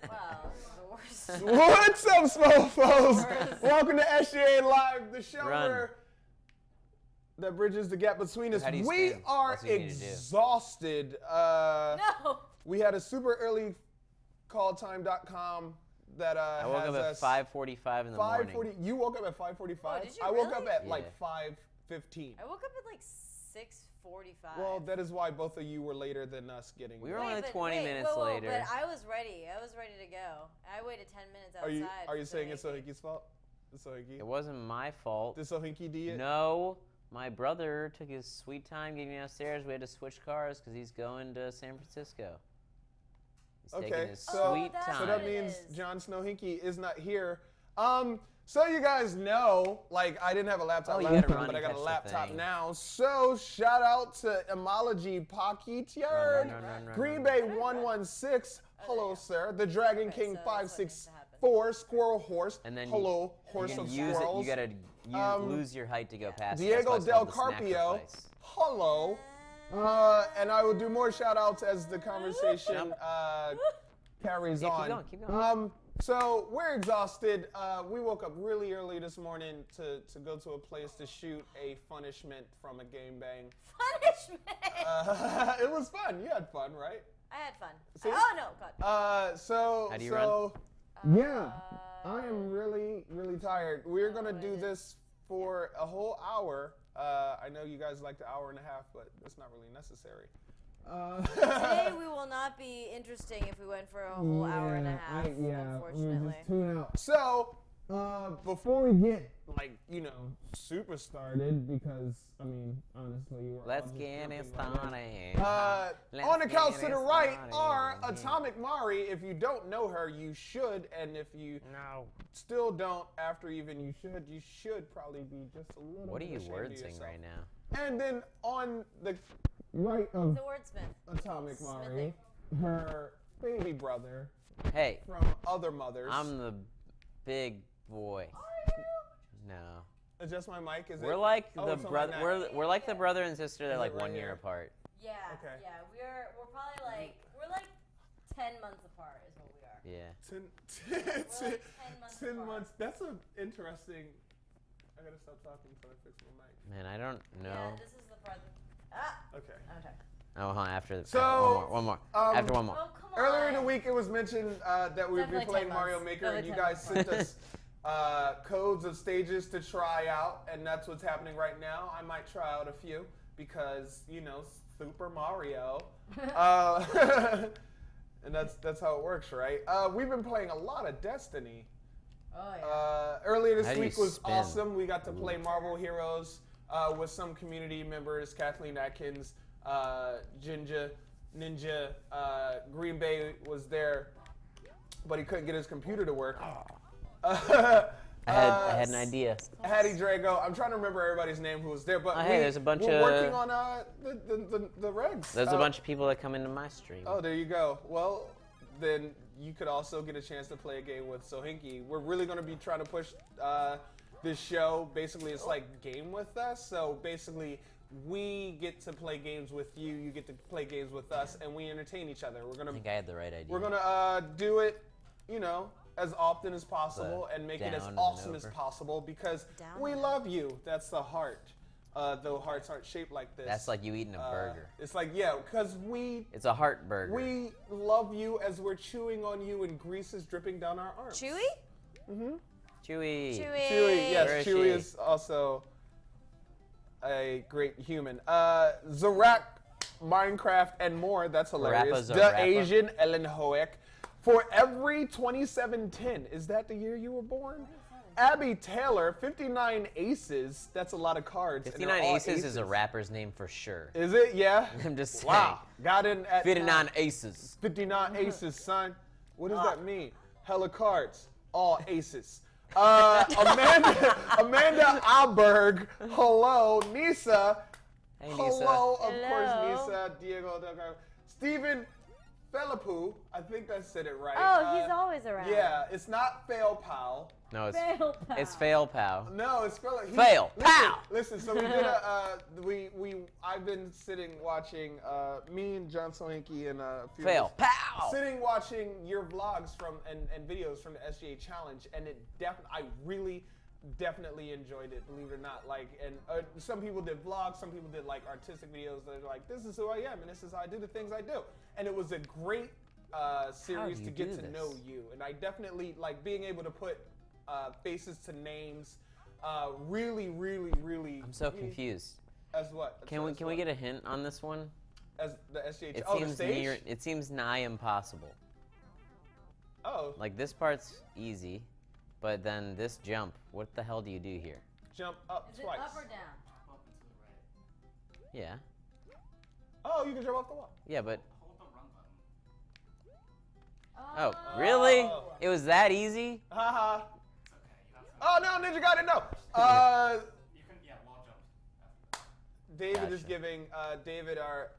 Wow, the worst. What's up, Smofos? Welcome to SGA Live, the show that bridges the gap between us. We are exhausted. No. We had a super early calltime.com that I woke up at 5:45 in the morning. You woke up at 5:45? Oh, did you I woke really? up at like 5:15. I woke up at like 6:45. Well, that is why both of you were later than us getting We were only 20 minutes later. But I was ready. I was ready to go. I waited 10 minutes outside. Are you saying it's Sohinki's fault? It's Sohinki? It wasn't my fault. Did Sohinki do it? No. My brother took his sweet time getting me upstairs. We had to switch cars because he's going to San Francisco. He's taking his sweet time. So that means John Snowhinky is not here. So you guys know, like, I didn't have a laptop last time, but I got a laptop now. So shout out to Emology Pocket, Green Bay 116. Hello, sir. The Dragon King 564, Squirrel Horse. And then hello, Horse of Squirrels. You gotta lose your height to go past. Diego Del Carpio. Hello. And I will do more shout outs as the conversation carries on. Keep going. So we're exhausted. We woke up really early this morning to go to a place to shoot a punishment from a game bang. Punishment? It was fun. You had fun, right? I had fun. See? Oh, no. God. How do you run? Yeah, I am really tired. We're going to do this for a whole hour. I know you guys like the hour and a half, but that's not really necessary. Today we will not be interesting if we went for a whole hour and a half, unfortunately. Just tune out. So, before we get, super started, because, I mean, honestly, let's get it started. On the couch to the right are Atomic Mari. If you don't know her, you should, and if you still don't, after even you should probably be just a little What are bit you ashamed of wordsing yourself. right now? And then on the right of The wordsmith. Atomic Mari, her baby brother Hey, from other mothers. I'm the big boy. Are you? No. Adjust my mic. Is We're it? like Oh, the it's on brother. my neck. We're like the brother and sister. They're Is like it right 1 year here? apart. Yeah. Okay. Yeah. We're probably like 10 months apart is what we are. Yeah. 10 months. That's an interesting. I gotta stop talking until I fix my mic. Man, I don't know. Yeah, this is the present. Ah. Okay. Oh, hold on. After So, one more. After one more. Oh, come on. Earlier in the week, it was mentioned that we would be Definitely playing 10 Mario months. Maker, and you Definitely guys sent us codes of stages to try out, and that's what's happening right now. I might try out a few because Super Mario, and that's how it works, right? We've been playing a lot of Destiny. Oh yeah. Earlier this How do you week was spin? awesome. We got to play Marvel Heroes with some community members, Kathleen Atkins, Ninja, Green Bay was there, but he couldn't get his computer to work. I had an idea. Hattie Drago, I'm trying to remember everybody's name who was there, but hey, there's a bunch we're of working on the regs. There's a bunch of people that come into my stream. Oh, there you go. Well, then you could also get a chance to play a game with Sohinki. We're really going to be trying to push this show. Basically, it's like Game With Us. So basically, we get to play games with you. You get to play games with us, and we entertain each other. I think I had the right idea. We're gonna do it, as often as possible and make it as awesome as possible because we love you. That's the heart. Though hearts aren't shaped like this. That's like you eating a burger. It's like, because It's a heart burger. we love you as we're chewing on you and grease is dripping down our arms. Chewy? Chewy. Chewy. Chewy, yes, Where is Chewy she? is also a great human. Zarak, Minecraft, and more. That's hilarious. Rappa The Zarappa. Asian Ellen Hoek. For every 2710, is that the year you were born? Abby Taylor, 59 aces. That's a lot of cards. and 59 they're all aces is a rapper's name for sure. Is it? Yeah. I'm just saying. Wow. Got in at 59 aces. 59 aces, son. What does that mean? Hella cards. All aces. Amanda Aberg. Hello. Nisa. Hey, Nisa. Hello. Of course, Nisa. Diego Delgado. Steven Felipu. I think I said it right. Oh, he's always around. Yeah, it's not Fail Pal. No, Fail Pow. it's Fail Pow. No, it's Fail Pow. Listen, so we did I've been sitting watching me and John Sohinki and a few Fail others, Pow. sitting watching your vlogs and videos from the SGA challenge, and I really definitely enjoyed it, believe it or not. Like, and some people did vlogs, some people did like artistic videos that are like, this is who I am and this is how I do the things I do. And it was a great series to get to know you. And I definitely like being able to put faces to names. Really. I'm so confused. As what? Can we get a hint on this one? As the SGA. It the stage? it seems nigh impossible. Oh. Like this part's easy, but then this jump, what the hell do you do here? Jump up Is twice. it up or down? Up and to the right. Yeah. Oh, you can jump off the wall. Yeah, but Hold the run button. oh, really? Oh. It was that easy? Haha. It's okay. You have to. Oh no, Ninja got it. No. You can wall jump. David is Gotcha. giving David our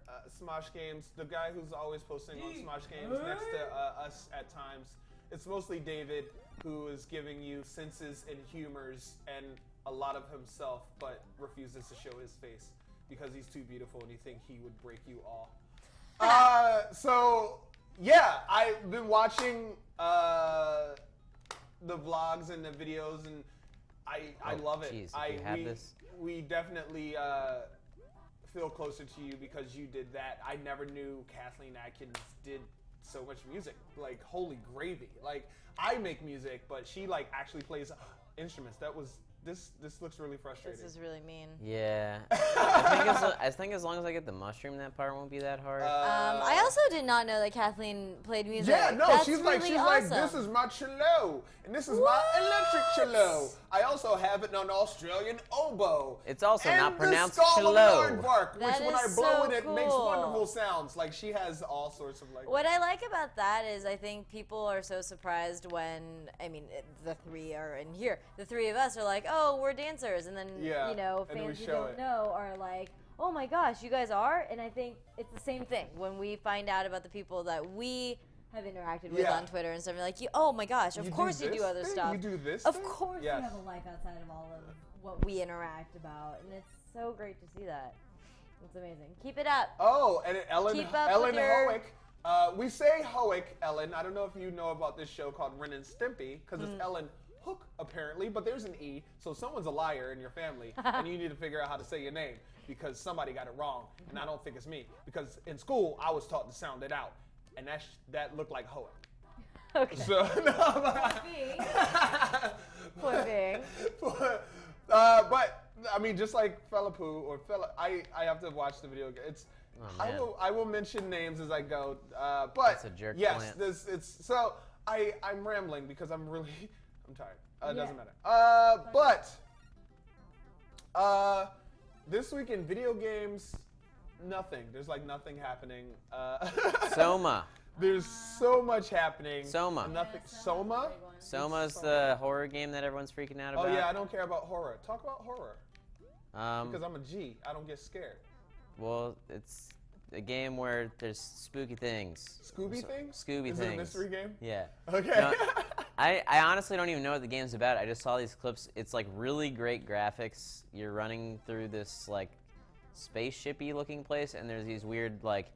Smosh Games, the guy who's always posting on Smosh Games next to us at times. It's mostly David who is giving you senses and humors and a lot of himself, but refuses to show his face because he's too beautiful and he thinks he would break you all. So yeah, I've been watching the vlogs and the videos, and I love it. Geez, if you had this. We definitely feel closer to you because you did that. I never knew Kathleen Atkins did so much music. Like, holy gravy. Like, I make music, but she like actually plays instruments. That was this looks really frustrating. This is really mean. Yeah. I think as long as I get the mushroom, that part won't be that hard. I also did not know that Kathleen played music. Yeah, no, That's she's really like, awesome. this is my cello, and this is my electric cello. I also have it on Australian oboe. It's also and not pronounced the skull of cello. an aardvark, which That when I is blow so it, it makes cool. wonderful sounds. Like, she has all sorts of like. What I like about that is I think people are so surprised when, I mean, the three are in here. The three of us are like, oh, we're dancers. And then, Yeah, you know, and then we fans who show don't it. know are like, oh my gosh, you guys are? And I think it's the same thing. When we find out about the people that we have interacted with Yeah. on Twitter and stuff, you're like, oh my gosh, of You do course you this do other thing? stuff. You do this Of thing? course Yes. you have a life outside of all of what we interact about. And it's so great to see that. It's amazing. Keep it up. Oh, and Ellen Keep up Ellen with your- Howick. We say Howick, Ellen. I don't know if you know about this show called Ren and Stimpy, because it's Ellen Hook, apparently, but there's an E, so someone's a liar in your family, and you need to figure out how to say your name, because somebody got it wrong, and I don't think it's me, because in school, I was taught to sound it out, and that looked like Howick. Okay. So, Point being. but I mean, just like Felipu or I have to watch the video. It's Oh, man. I will mention names as I go. But That's a jerk yes, plant. it's so I'm rambling because I'm tired. It doesn't Yeah. matter. But this week in video games, nothing. There's like nothing happening. Soma. There's so much happening. Soma. and Nothing. Soma? Soma's the horror game that everyone's freaking out about. Oh yeah, I don't care about horror. Talk about horror. Um, Because I'm a G. I don't get scared. well, it's a game where there's spooky things. Scooby things? Scooby Is things. it a mystery game? Yeah. Okay. No, I honestly don't even know what the game's about. I just saw these clips. It's like really great graphics. You're running through this like spaceship-y looking place, and there's these weird like.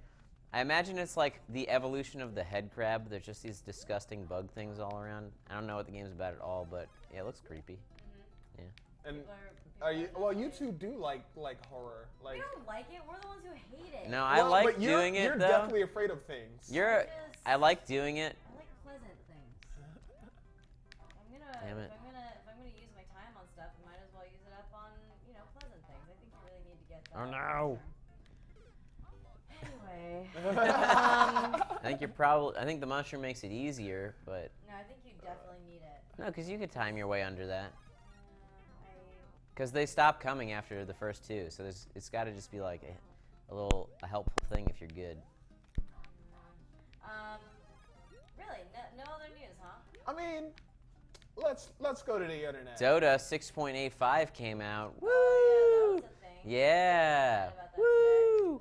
I imagine it's like the evolution of the head crab. There's just these disgusting bug things all around. I don't know what the game's about at all, but yeah, it looks creepy. Yeah. And are you? Well, you two do like horror. We Like. don't like it. We're the ones who hate it. No, I Well, like but doing it You're though. definitely afraid of things. I like doing it. I like pleasant things. If Damn it. I'm gonna use my time on stuff, I might as well use it up on, pleasant things. I think you really need to get that. Oh no. Anyway. I think the mushroom makes it easier, but No, I think you definitely need it. no, because you could time your way under that. Because they stop coming after the first two, so it's got to just be like a helpful thing if you're good. Really, no other news, huh? I mean, let's go to the internet. Dota 6.85 came out. Woo! That was a thing. Yeah. About that Woo!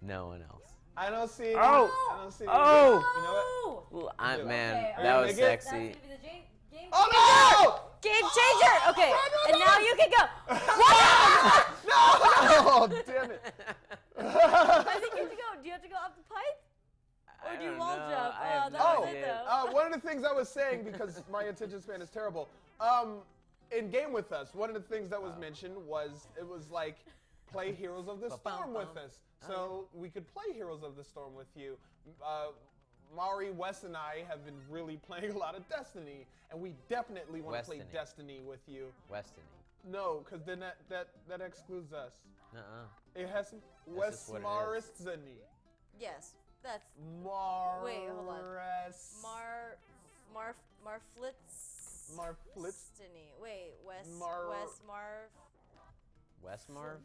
No one else. I don't see any. Oh! I don't see any. Oh! You know what? Man, Okay, that are was you gonna That's sexy. gonna be the game Oh Game changer! Okay, and now you can go. no! Oh, damn it. I think you have to go. Do you have to go up the pipe? Or do you don't wall know. jump? I have That no was it idea. though. One of the things I was saying, because my attention span is terrible, in Game With Us, one of the things that was mentioned was, it was like, play Heroes of the Storm with us. So we could play Heroes of the Storm with you. Maury, Wes, and I have been really playing a lot of Destiny, and we definitely want to play Westiny. Destiny with you. Westiny. No, because then that excludes us. It has some That's just what it is. Westmaristany. Yes, that's Wait, hold on. Marflitz. Marflitz. Wait, Westmarv?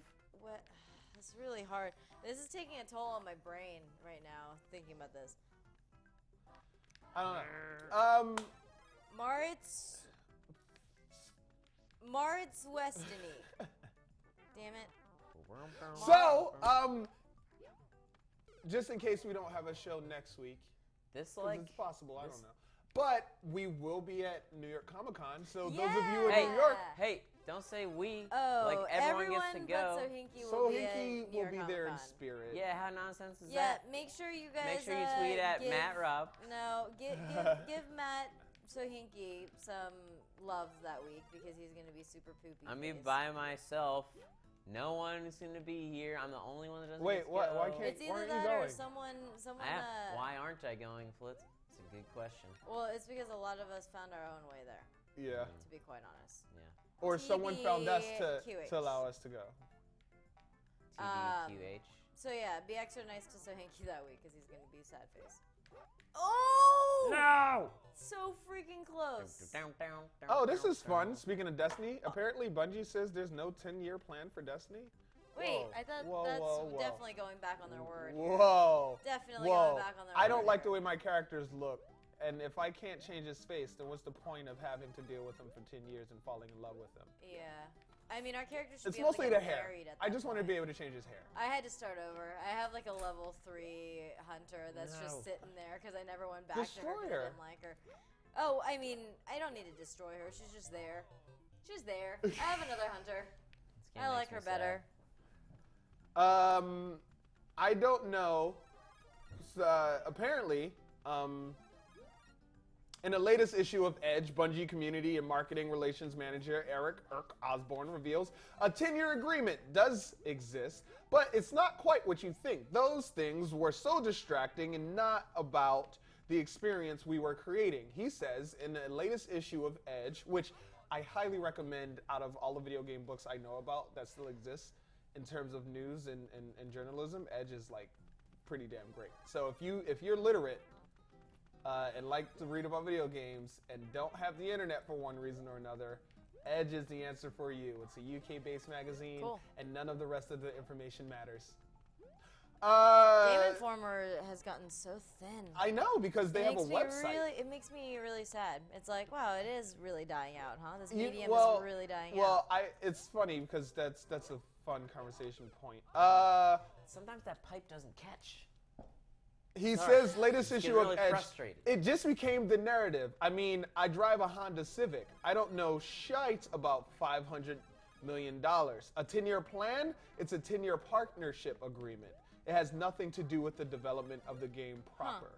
It's really hard. This is taking a toll on my brain right now, thinking about this. I don't know. Maritz Westiny. Damn it. So, just in case we don't have a show next week, This 'cause like it's possible, I don't know. But we will be at New York Comic Con, so those of you in Hey, New York, hey, don't say we. Oh, like everyone gets to but go. Sohinki will be, Sohinki New will York be there in Comic-Con. spirit. Yeah, how nonsense is Yeah, that? make sure you guys Make sure you tweet at give, Matt Rupp. No, give Matt Sohinki some love that week because he's gonna be super poopy. I'm gonna be face. by myself. No one's gonna be here. I'm the only one that doesn't Wait, get to why go. can't- It's either aren't you that or going? someone. Why aren't I going, Flitz? It's a good question. Well, it's because a lot of us found our own way there. Yeah. To be quite honest. Yeah. Or someone found us TBQH. to allow us to go. TBQH. So yeah, be extra nice to Sohinki that week because he's gonna be sad face. Oh! No! So freaking close. Oh, this is fun. Speaking of Destiny, apparently Bungie says there's no 10-year plan for Destiny. Wait, Whoa. I thought Whoa, that's whoa, whoa. definitely going back on their word. Whoa. Definitely Whoa. going back on their word. I don't like the way my characters look. And if I can't change his face, then what's the point of having to deal with him for 10 years and falling in love with him? Yeah. I mean, our characters should It's be able to mostly get the hair. married at I that just want to point. be able to change his hair. I had to start over. I have like a level 3 hunter that's just sitting there because I never went back to her Destroy 'cause I her. didn't like her. Oh, I mean, I don't need to destroy her. She's just there. She's there. I have another hunter. This game I makes like me her sad. better. I don't know. Apparently, in the latest issue of Edge, Bungie Community and Marketing Relations Manager Eric Osborne reveals a 10-year agreement does exist, but it's not quite what you think. Those things were so distracting and not about the experience we were creating. He says in the latest issue of Edge, which I highly recommend out of all the video game books I know about that still exist in terms of news and journalism, Edge is like pretty damn great. So if you're literate and like to read about video games and don't have the internet for one reason or another, Edge is the answer for you. It's a UK-based magazine, Cool. and none of the rest of the information matters. Game Informer has gotten so thin. I know, because they have a website. It makes me really sad. It's like, wow, it is really dying out, huh? This You- medium well- is really dying Well, out. it's funny because that's a fun conversation point. Sometimes that pipe doesn't catch. He Sorry. says latest Just issue get of really Edge. frustrated. It just became the narrative. I mean, I drive a Honda Civic. I don't know shite about $500 million. A 10-year plan? It's a 10-year partnership agreement. It has nothing to do with the development of the game proper.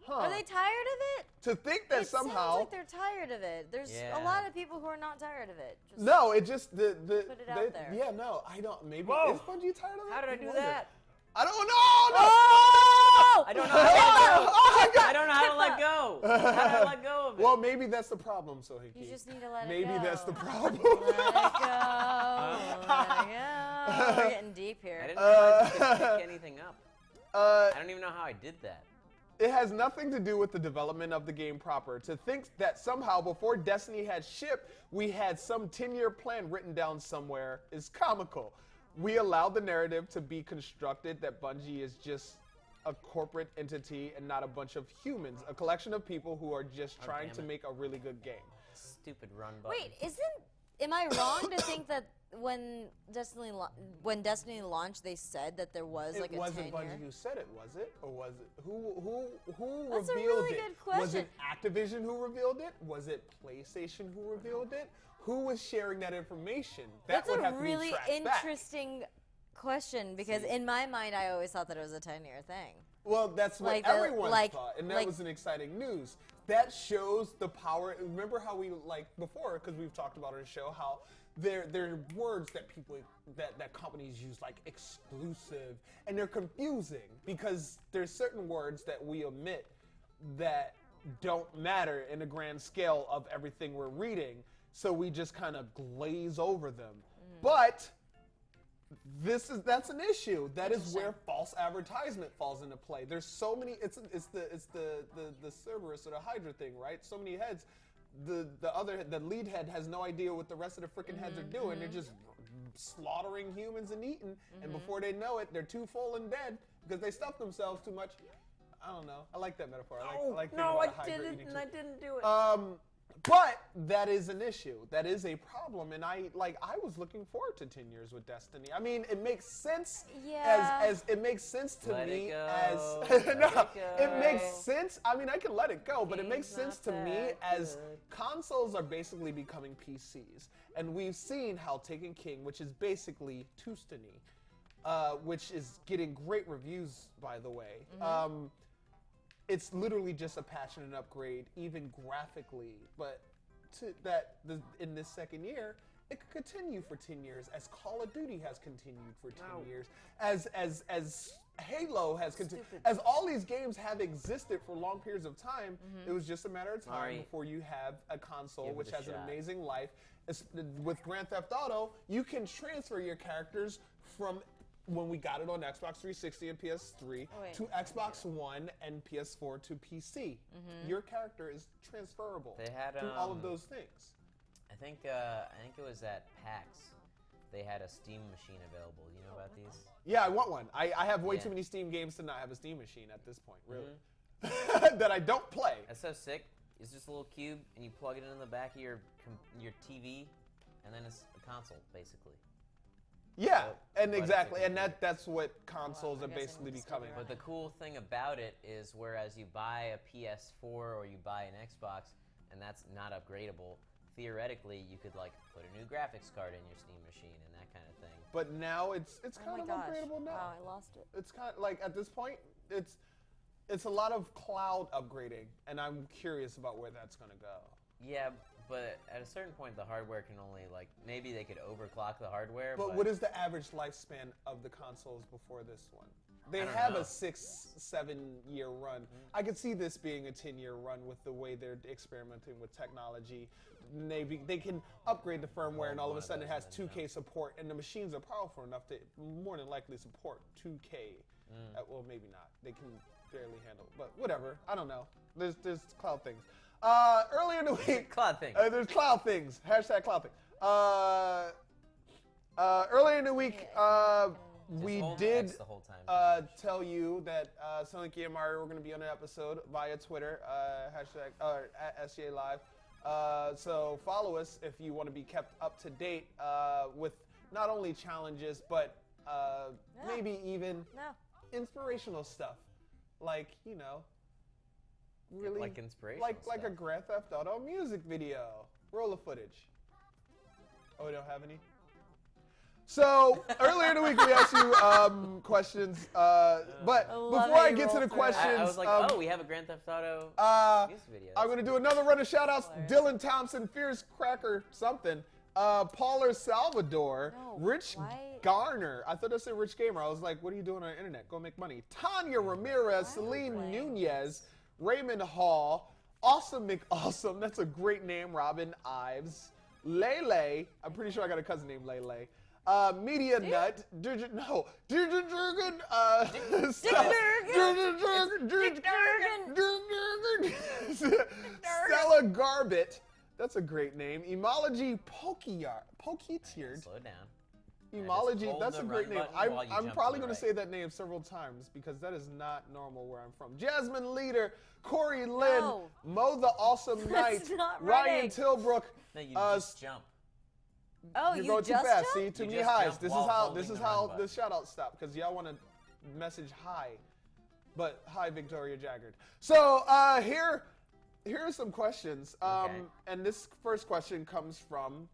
Are they tired of it? To think that It somehow. sounds like they're tired of it. There's Yeah. a lot of people who are not tired of it. Just No, it just Put it out there. Yeah, no, I don't. Maybe Whoa. is Bungie tired of it? How did I do wonder. that? I don't know. No. Oh! I don't know how to let go. Oh my God. I don't know how to let go. How do I let go of it? Well, maybe that's the problem, Sohinki. You just need to let it Maybe go. that's the problem. Let it go. Let it go. We're getting deep I here. didn't realize you could pick anything up. I don't even know how I did that. It has nothing to do with the development of the game proper. To think that somehow before Destiny had shipped, we had some 10-year plan written down somewhere is comical. We allowed the narrative to be constructed that Bungie is just a corporate entity and not a bunch of humans, a collection of people who are just trying damn to it. make a really good game. Stupid run button. Wait, am I wrong to think that when Destiny launched, they said that there was like a 10-year. It wasn't Bungie who said it, was it? Or was it who That's a revealed really it? good question. Was it Activision who revealed it? Was it PlayStation who revealed it? Who was sharing that information? That That's would a have really to be tracked interesting question because in my mind, I always thought that it was a 10-year thing. Well, that's what Like everyone thought, and that was an exciting news. That shows the power. Remember how we, like before, because we've talked about on the show, how there are words that people, that companies use, like exclusive, and they're confusing because there's certain words that we omit that don't matter in the grand scale of everything we're reading, so we just kind of glaze over them. But that's an issue. That is where false advertisement falls into play. There's so many. It's the Cerberus or the Hydra thing, right? So many heads. The lead head has no idea what the rest of the freaking heads are doing. They're just slaughtering humans and eating, and before they know it, they're too full and dead because they stuffed themselves too much. I don't know. I like that metaphor. I like thinking about a Hydra eating too. I didn't do it. But that is an issue. That is a problem, and I was looking forward to 10 years with Destiny. I mean, it makes sense as it makes sense to me as no, it makes sense. I mean, I can let it go, but it makes sense to me as consoles are basically becoming PCs, and we've seen how Taken King, which is basically Destiny, which is getting great reviews, by the way. It's literally just a patch and an upgrade, even graphically. But in this second year, it could continue for 10 years, as Call of Duty has continued for 10 years, as Halo has continued, as all these games have existed for long periods of time. It was just a matter of time before you have a console which has an amazing life. With Grand Theft Auto, you can transfer your characters from when we got it on Xbox 360 and PS3 to Xbox One and PS4 to PC. Your character is transferable They had through all of those things. I think it was at PAX. They had a Steam machine available. You know about these? Yeah, I want one. I have way too many Steam games to not have a Steam machine at this point, really. That I don't play. That's so sick. It's just a little cube, and you plug it in the back of your TV, and then it's a console, basically. Yeah, and exactly, and that's what consoles are basically becoming. But the cool thing about it is, whereas you buy a PS4 or you buy an Xbox, and that's not upgradable, theoretically you could like put a new graphics card in your Steam machine and that kind of thing. But now it's kind of upgradable now. Wow, I lost it. It's kind of like at this point, it's a lot of cloud upgrading, and I'm curious about where that's gonna go. Yeah. But at a certain point, the hardware can only, like, maybe they could overclock the hardware. But what is the average lifespan of the consoles before this one? They have a 6-7 year run. I could see this being a 10-year run with the way they're experimenting with technology. They can upgrade the firmware, and all of a sudden it has 2K support, and the machines are powerful enough to more than likely support 2K. Well, maybe not. They can barely handle it, but whatever. I don't know. There's cloud things. Earlier in the week, cloud things. There's cloud things. Hashtag cloud thing. Earlier in the week, we did tell you that Sohinki and Mario were going to be on an episode via Twitter, hashtag at SGA Live. So follow us if you want to be kept up to date with not only challenges but maybe even inspirational stuff, like really like inspiration, like a Grand Theft Auto music video. Roll the footage. Oh, we don't have any? So earlier in the week we asked you questions, but before I get to the questions, I was like, we have a Grand Theft Auto music video. I'm going to do another run of shout-outs. Dylan Thompson, Fierce Cracker something, Pauler Salvador, Rich Garner. I thought I said Rich Gamer. I was like, what are you doing on the internet? Go make money. Tanya Ramirez, Celine Nunez, Raymond Hall, Awesome McAwesome. That's a great name. Robin Ives, Lele. I'm pretty sure I got a cousin named Lele. Media Nut, Stella Garbett, that's a great name. Emology Poketiered. Slow down. Emology, that's a great name. I'm probably going to say that name several times because that is not normal where I'm from. Jasmine Leader, Corey Lynn, Mo the Awesome Knight, Ryan Tilbrook. No, you just jump. Oh, You're you going too just fast. jumped? See, too You many just highs. jumped This is while how holding the the run shout out stop because y'all want to message hi, but hi Victoria Jaggard. So here are some questions. Okay. And this first question comes from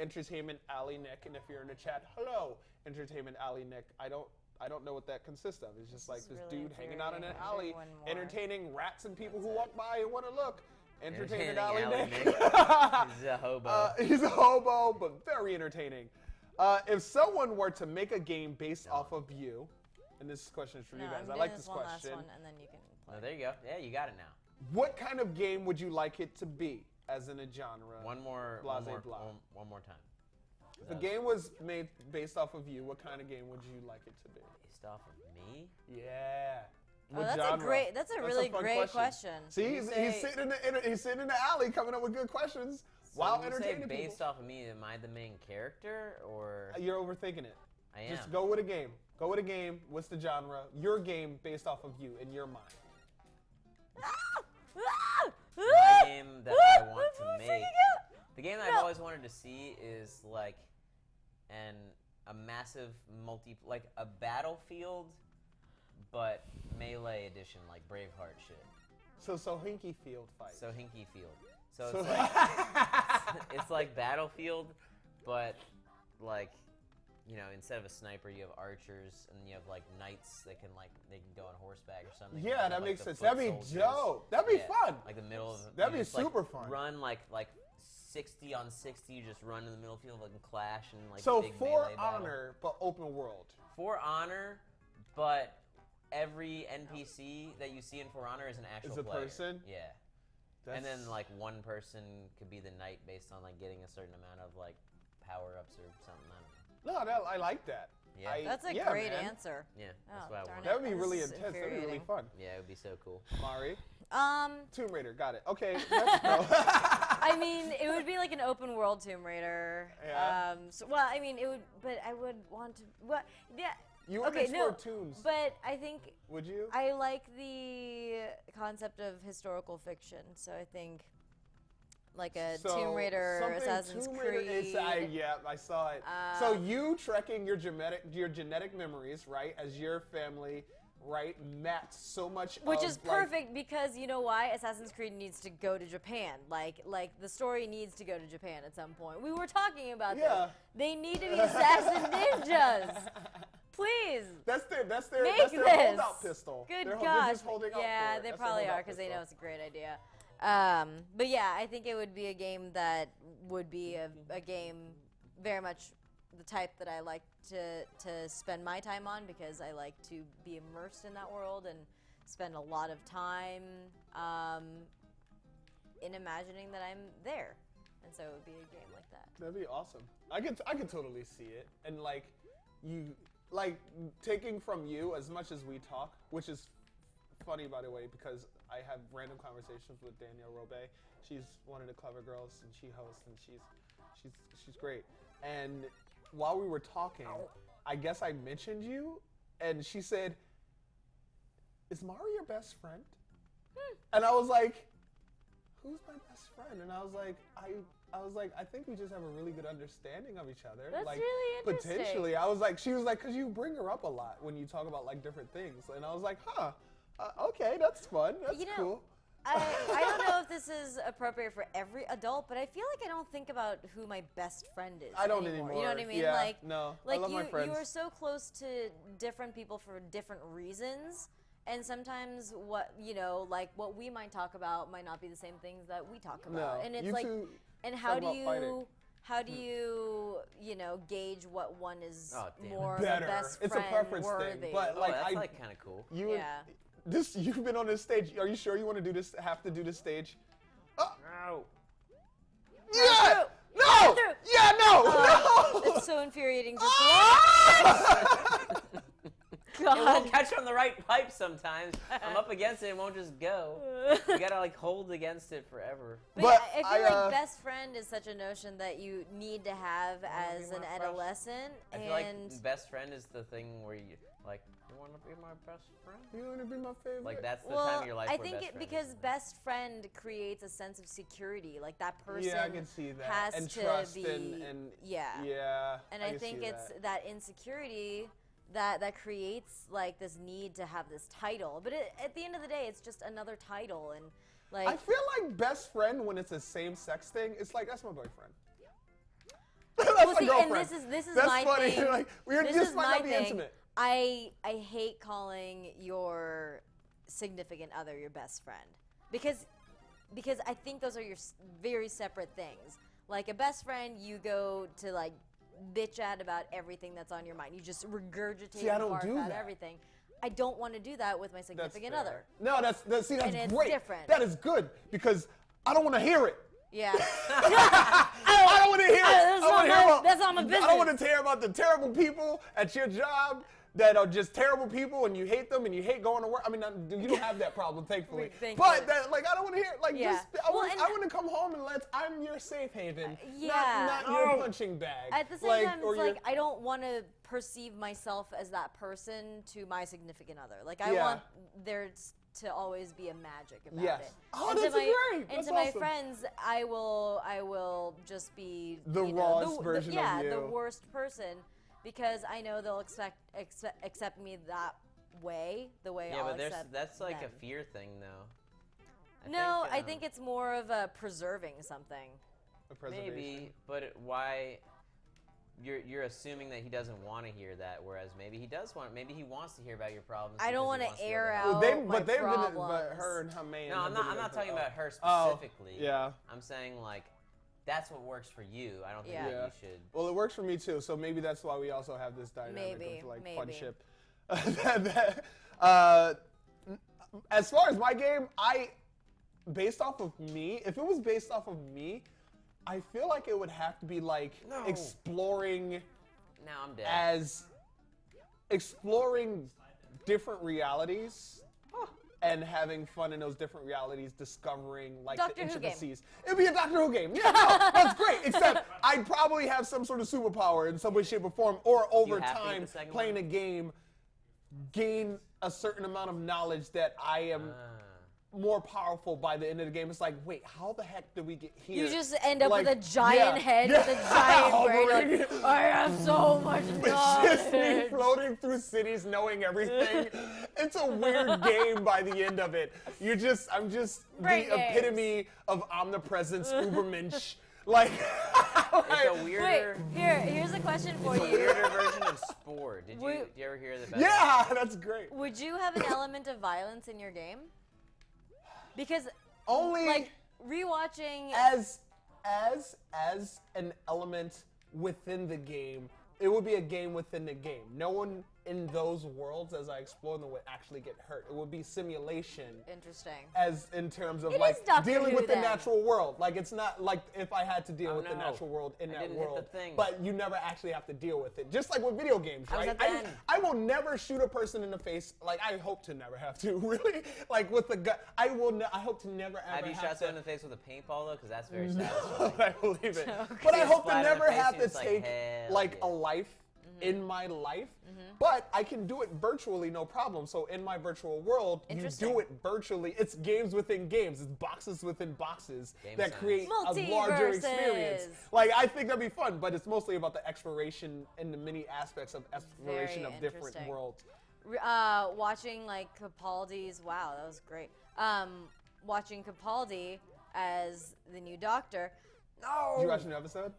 Entertainment Alley Nick, and if you're in the chat, hello, Entertainment Alley Nick. I don't know what that consists of. It's just like this really dude hanging out in an alley, One more. entertaining rats and people who walk by and want to look. Entertainment Entertaining Alley Alley Nick. He's a hobo. He's a hobo, but very entertaining. If someone were to make a game based off of you, and this question is for No, you guys, I'm I doing like this one question. last one, and then you can play. Oh, there you go. Yeah, you got it now. What kind of game would you like it to be, as in a genre? One more Blase blah. one more time. If the game was made based off of you, what kind of game would you like it to be? Based off of me? Yeah. Oh, What that's genre? that's a really fun great question. See, You he's say- sitting in the alley coming up with good questions while when you say entertaining based people. off of me, am I the main character or You're overthinking it. I am? Just go with a game. Go with a game. What's the genre? Your game based off of you in your mind. My game that I want to I'm make. freaking out. The game that I've No. always wanted to see is like a massive like a Battlefield, but melee edition, like Braveheart shit. So Sohinki field fight. Sohinki Field. So So- it's like it's like Battlefield, but like instead of a sniper, you have archers, and you have like knights that can they can go on horseback or something. Yeah, You have, that like, makes the sense. foot That'd be soldiers. dope. That'd be Yeah, fun. Like the middle of That'd you be just, like, super fun. Run like 60 on 60. You just run in the middle field and clash and like. So big For melee battle. Honor, but open world. For Honor, but every NPC that you see in For Honor is an actual Is a player. person? Yeah. And then like one person could be the knight based on like getting a certain amount of like power ups or something. I don't know. No, I like that. Yeah. That's a yeah, great man. answer. Yeah, that's Oh, what I darn want. That would be This really is intense. That'd be really infuriating. fun. Yeah, it would be so cool. Mari, Um, Tomb Raider, got it. Okay, let's go. I mean, it would be like an open world Tomb Raider. Yeah. Well, I mean, it would, but I would want to. What? Yeah. You would Okay, explore no, tombs. But I think Would you? I like the concept of historical fiction. So I think like a Tomb Raider, something Assassin's Tomb Creed. Raider, yeah, I saw it. So you trekking your genetic memories, right, as your family, right, mapped so much. Which of, is perfect because you know why? Assassin's Creed needs to go to Japan. Like the story needs to go to Japan at some point. We were talking about Yeah. this. They need to be assassin ninjas. Please. That's their Make holdout this. pistol. Good they're gosh. just holding out Yeah, for it. they That's their probably are holdout because they pistol. know it's a great idea. But yeah, I think it would be a game that would be a game very much the type that I like to spend my time on because I like to be immersed in that world and spend a lot of time in imagining that I'm there. And so it would be a game like that. That'd be awesome. I could totally see it. And taking from you as much as we talk, which is funny by the way, because I have random conversations with Danielle Robay. She's one of the clever girls and she hosts and she's great. And while we were talking, I guess I mentioned you and she said, "Is Mari your best friend?" And I was like, "Who's my best friend?" And I was like, I think we just have a really good understanding of each other. That's like, really interesting. Potentially. She was like, "'Cause you bring her up a lot when you talk about like different things." And I was like, "Huh, okay, that's fun. That's cool." I don't know if this is appropriate for every adult, but I feel like I don't think about who my best friend is. I don't You know anymore. what I mean? Yeah, no, I like love my friends. you are so close to different people for different reasons, and sometimes what we might talk about might not be the same things that we talk about. No, And it's you like, two and how talk do about you? fighting. How do you, gauge what one is Oh, damn. more of Better. a best It's a friend preference worthy? thing, but Oh, like that's I like kind of cool. you Yeah. you've been on this stage. Are you sure you want to do this? Have to do this stage? No. Yeah! through. No! through. Yeah! No! No! It's so infuriating. Just Ah! God. It won't catch on the right pipe sometimes. I'm up against it, it won't just go. You gotta like hold against it forever. But I feel like best friend is such a notion that you need to have as an adolescent. I feel like best friend is the thing where you like, you want to be my best friend? You want to be my favorite? Like that's the time of your life. I where think best friend because best friend creates a sense of security. Like that person Yeah, I can see that. has and to trust be and yeah. Yeah. And I think it's that insecurity that creates like this need to have this title. But at the end of the day, it's just another title. And like I feel like best friend when it's a same-sex thing, it's like that's my boyfriend. That's my girlfriend. And this is that's my funny. thing. Like we're This just is might my not be thing. intimate. I hate calling your significant other your best friend because I think those are your very separate things. Like a best friend, you go to like bitch at about everything that's on your mind. You just regurgitate See, I and don't barf do at that. everything. I don't want to do that with my significant fair. other. No, that's And it's great. different. That is good because I don't want to hear it. Yeah. I don't want to hear it. That's not my business. I don't want to hear about the terrible people at your job that are just terrible people and you hate them and you hate going to work. I mean, you don't have that problem, thankfully. But that, like, I don't want to hear it. Like, Yeah. I want to come home and I'm your safe haven, yeah. not your punching bag. At the same time, it's like I don't want to perceive myself as that person to my significant other. Like I want there to always be a magic about it. Oh, and that's to my, great. And That's to my awesome. friends, I will just be The rawest version of you. the worst person, because I know they'll accept me that way, the way I'll but accept that's like them. a fear thing, though. I think it's more of a preserving something. A preservation. Maybe, but why? You're assuming that he doesn't want to hear that, whereas maybe he does want. Maybe he wants to hear about your problems. I don't want to air out Well, my problems. but her and her man. No, I'm not talking about her Oh, specifically. yeah. I'm saying like, that's what works for you. I don't think Yeah. that you should. Well, it works for me too, so maybe that's why we also have this dynamic Maybe, of like maybe. friendship. As far as my game, based off of me, if it was based off of me, I feel like it would have to be like exploring Now I'm dead. exploring different realities and having fun in those different realities, discovering like Doctor the Who game. intricacies. It'd be a Doctor Who game. Yeah, no, that's great. Except I'd probably have some sort of superpower in some way, shape, or form, or over have to eat time, the second playing one? a game, gain a certain amount of knowledge that I am more powerful by the end of the game. It's like, wait, how the heck did we get here? You just end up Like, with a giant head with a giant brain. Like, I have so much It's just me knowledge. floating through cities, knowing everything. It's a weird game by the end of it. I'm just Great the games. epitome of omnipresence, Ubermensch. Like, It's a weirder. Wait, here's a question for It's a you. weirder version of Spore. Did you ever hear the? yeah, that's great. Would you have an element of violence in your game? Because Only like rewatching as an element within the game, it would be a game within the game. No one in those worlds, as I explore them, would actually get hurt. It would be simulation. Interesting. As in terms of It like is Doctor dealing Who, with the then. natural world. Like it's not like if I had to deal with the no. natural world in I that didn't hit the world. thing. But you never actually have to deal with it. Just like with video games, I was right? at the end. I will never shoot a person in the face. Like I hope to never have to. Really, like with the gun. I hope to never ever Have you shot someone in the face with a paintball though? Because that's very satisfying. I believe it. But I Get hope to splattered in the never face have and to it's like, take hell like yeah. a life in my life. But I can do it virtually, no problem. So in my virtual world, you Interesting. do it virtually. It's games within games. It's boxes within boxes Game that science. create a larger experience. Multiverses. Like I think that'd be fun, but it's mostly about the exploration and the many aspects of exploration Very of different interesting. worlds. Watching like Capaldi's, wow, that was great. Watching Capaldi as the new Doctor. Did you watch an episode?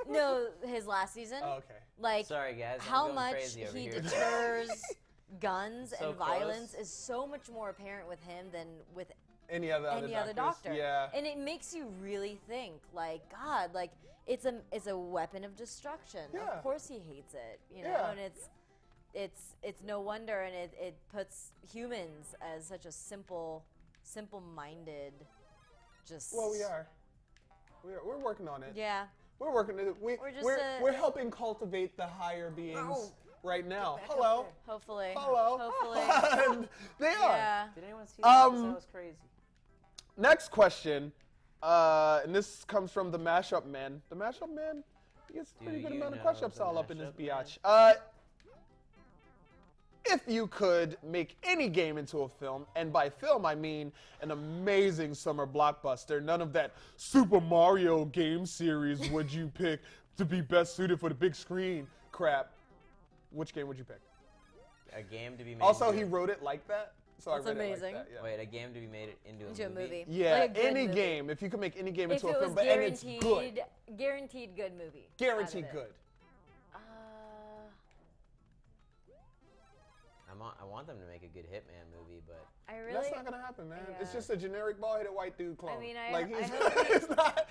No, his last season. Oh, okay. Like Sorry, guys. I'm how going much crazy over he here. deters guns So and violence close. is so much more apparent with him than with Any other any other doctors? doctor. Yeah. And it makes you really think, like, God, like it's a weapon of destruction. Yeah. Of course he hates it, you know, Yeah. and it's no wonder, and it puts humans as such a simple-minded, just. Well, we are. We're working on it. Yeah. We're working. We're just We're helping cultivate the higher beings right now. Hello. Hopefully. Hello. Hopefully. They are. Yeah. Did anyone see that? 'Cause Um, that was crazy. Next question, and this comes from the Mashup Man. The Mashup Man, he gets a pretty good you amount of know questions the all up in his Mashup biatch. If you could make any game into a film, and by film I mean an amazing summer blockbuster, none of that Super Mario game series would you pick to be best suited for the big screen crap, which game would you pick? A game to be made. Also, into he a- wrote it like that, so That's I read amazing. it like that. Yeah. Wait, a game to be made into Into a movie. Yeah, Like a good any movie. game. If you could make any game If into it a was film, and it's good. guaranteed good movie. out of Guaranteed it. good. I want them to make a good Hitman movie, but I really. That's not gonna happen, man. It's Yeah. just a generic bald-headed white dude clone. I mean, like I he's, hope it's not.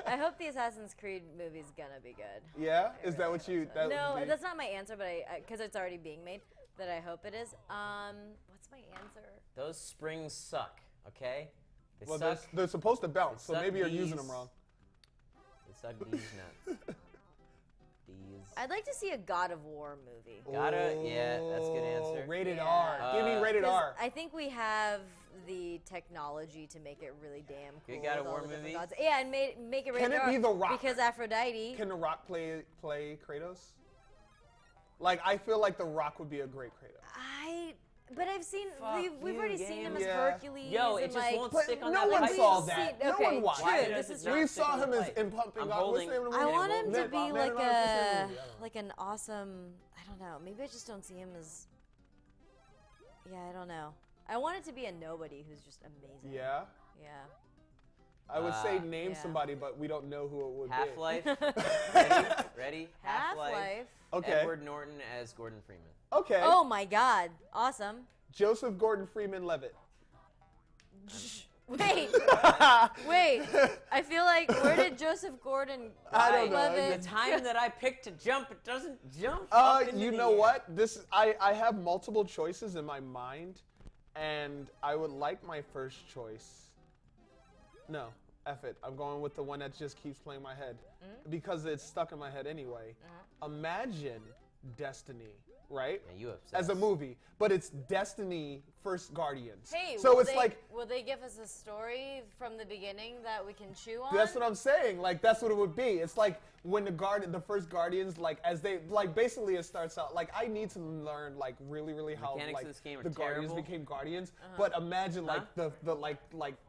I hope the Assassin's Creed movie's gonna be good. Yeah, is that what you? That No, would be- that's not my answer, but because it's already being made. That I hope it is. What's my answer? those springs suck. Okay, they Well, suck. they're supposed to bounce, so suck maybe you're using these. them wrong. They suck these nuts. These. I'd like to see a God of War movie. Yeah, that's a good answer. Rated Yeah. R. Give me rated 'Cause R. I think we have the technology to make it really damn cool. Good God of with all War the different movie? gods. Yeah, and make it rated Can it R be The Rock? Because Aphrodite. Can The Rock play Kratos? Like, I feel like The Rock would be a great Kratos. But I've seen Fuck we've you, already seen him as game. Yeah. Hercules. Yo, and it just like, won't But stick on no that one pipe. saw We've that. seen- No okay, one watched true, it. this is We true. saw him as in Pumping I'm God. What's holding- the name of the I movie? want him to Man- be Man like in Arms, what's the name of the movie? I don't know. like an awesome. I don't know. Maybe I just don't see him as. Yeah, I don't know. I want it to be a nobody who's just amazing. Yeah. Yeah. I would say name Yeah. somebody, but we don't know who it would Half-Life. be. Ready? Half-Life. Okay. Edward Norton as Gordon Freeman. Okay. Oh my God! Awesome. Joseph Gordon Freeman Levitt. Wait, wait. I feel like where did Joseph Gordon? I don't know. Levitt- The time that I picked to jump, it doesn't jump. up into You the know air. what? I have multiple choices in my mind, and I would like my first choice. No, F it. I'm going with the one that just keeps playing my head because it's stuck in my head anyway. Imagine Destiny, right? Yeah, you obsessed. As a movie, but it's Destiny First Guardians. Hey, so will it's they, like will they give us a story from the beginning that we can chew on? that's what I'm saying. Like that's what it would be. It's like when the first Guardians, like as they like basically it starts out like I need to learn like really how Mechanics like of this game are the Guardians terrible. became Guardians. But imagine like Huh?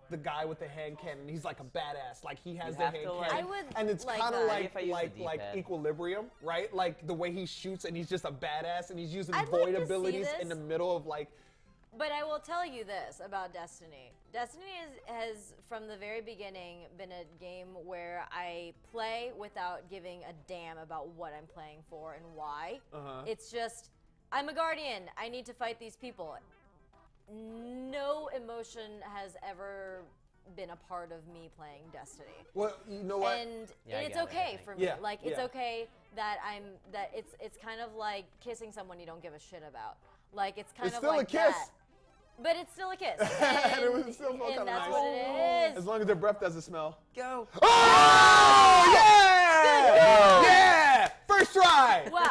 the guy with the hand cannon. He's like a badass. Like he has You the have hand to, cannon. like- I would and it's like kind of that. like If I use the like D-pad. Equilibrium, right? Like the way he shoots and he's just a badass and he's using I'd void like to see abilities in this. the middle of like. But I will tell you this about Destiny. Destiny has, from the very beginning, been a game where I play without giving a damn about what I'm playing for and why. It's just, I'm a guardian. I need to fight these people. No emotion has ever been a part of me playing Destiny. Well, you know what? And Yeah, I it's got it, I okay think. for me. Yeah, Like it's yeah. okay that it's kind of like kissing someone you don't give a shit about. Like it's kind It's of still a like kiss. that. But it's still a kiss. And it And, was still kinda and that's nice. what it is. As long as their breath doesn't smell. Go. Oh yeah! Good. Yeah! First try. Wow.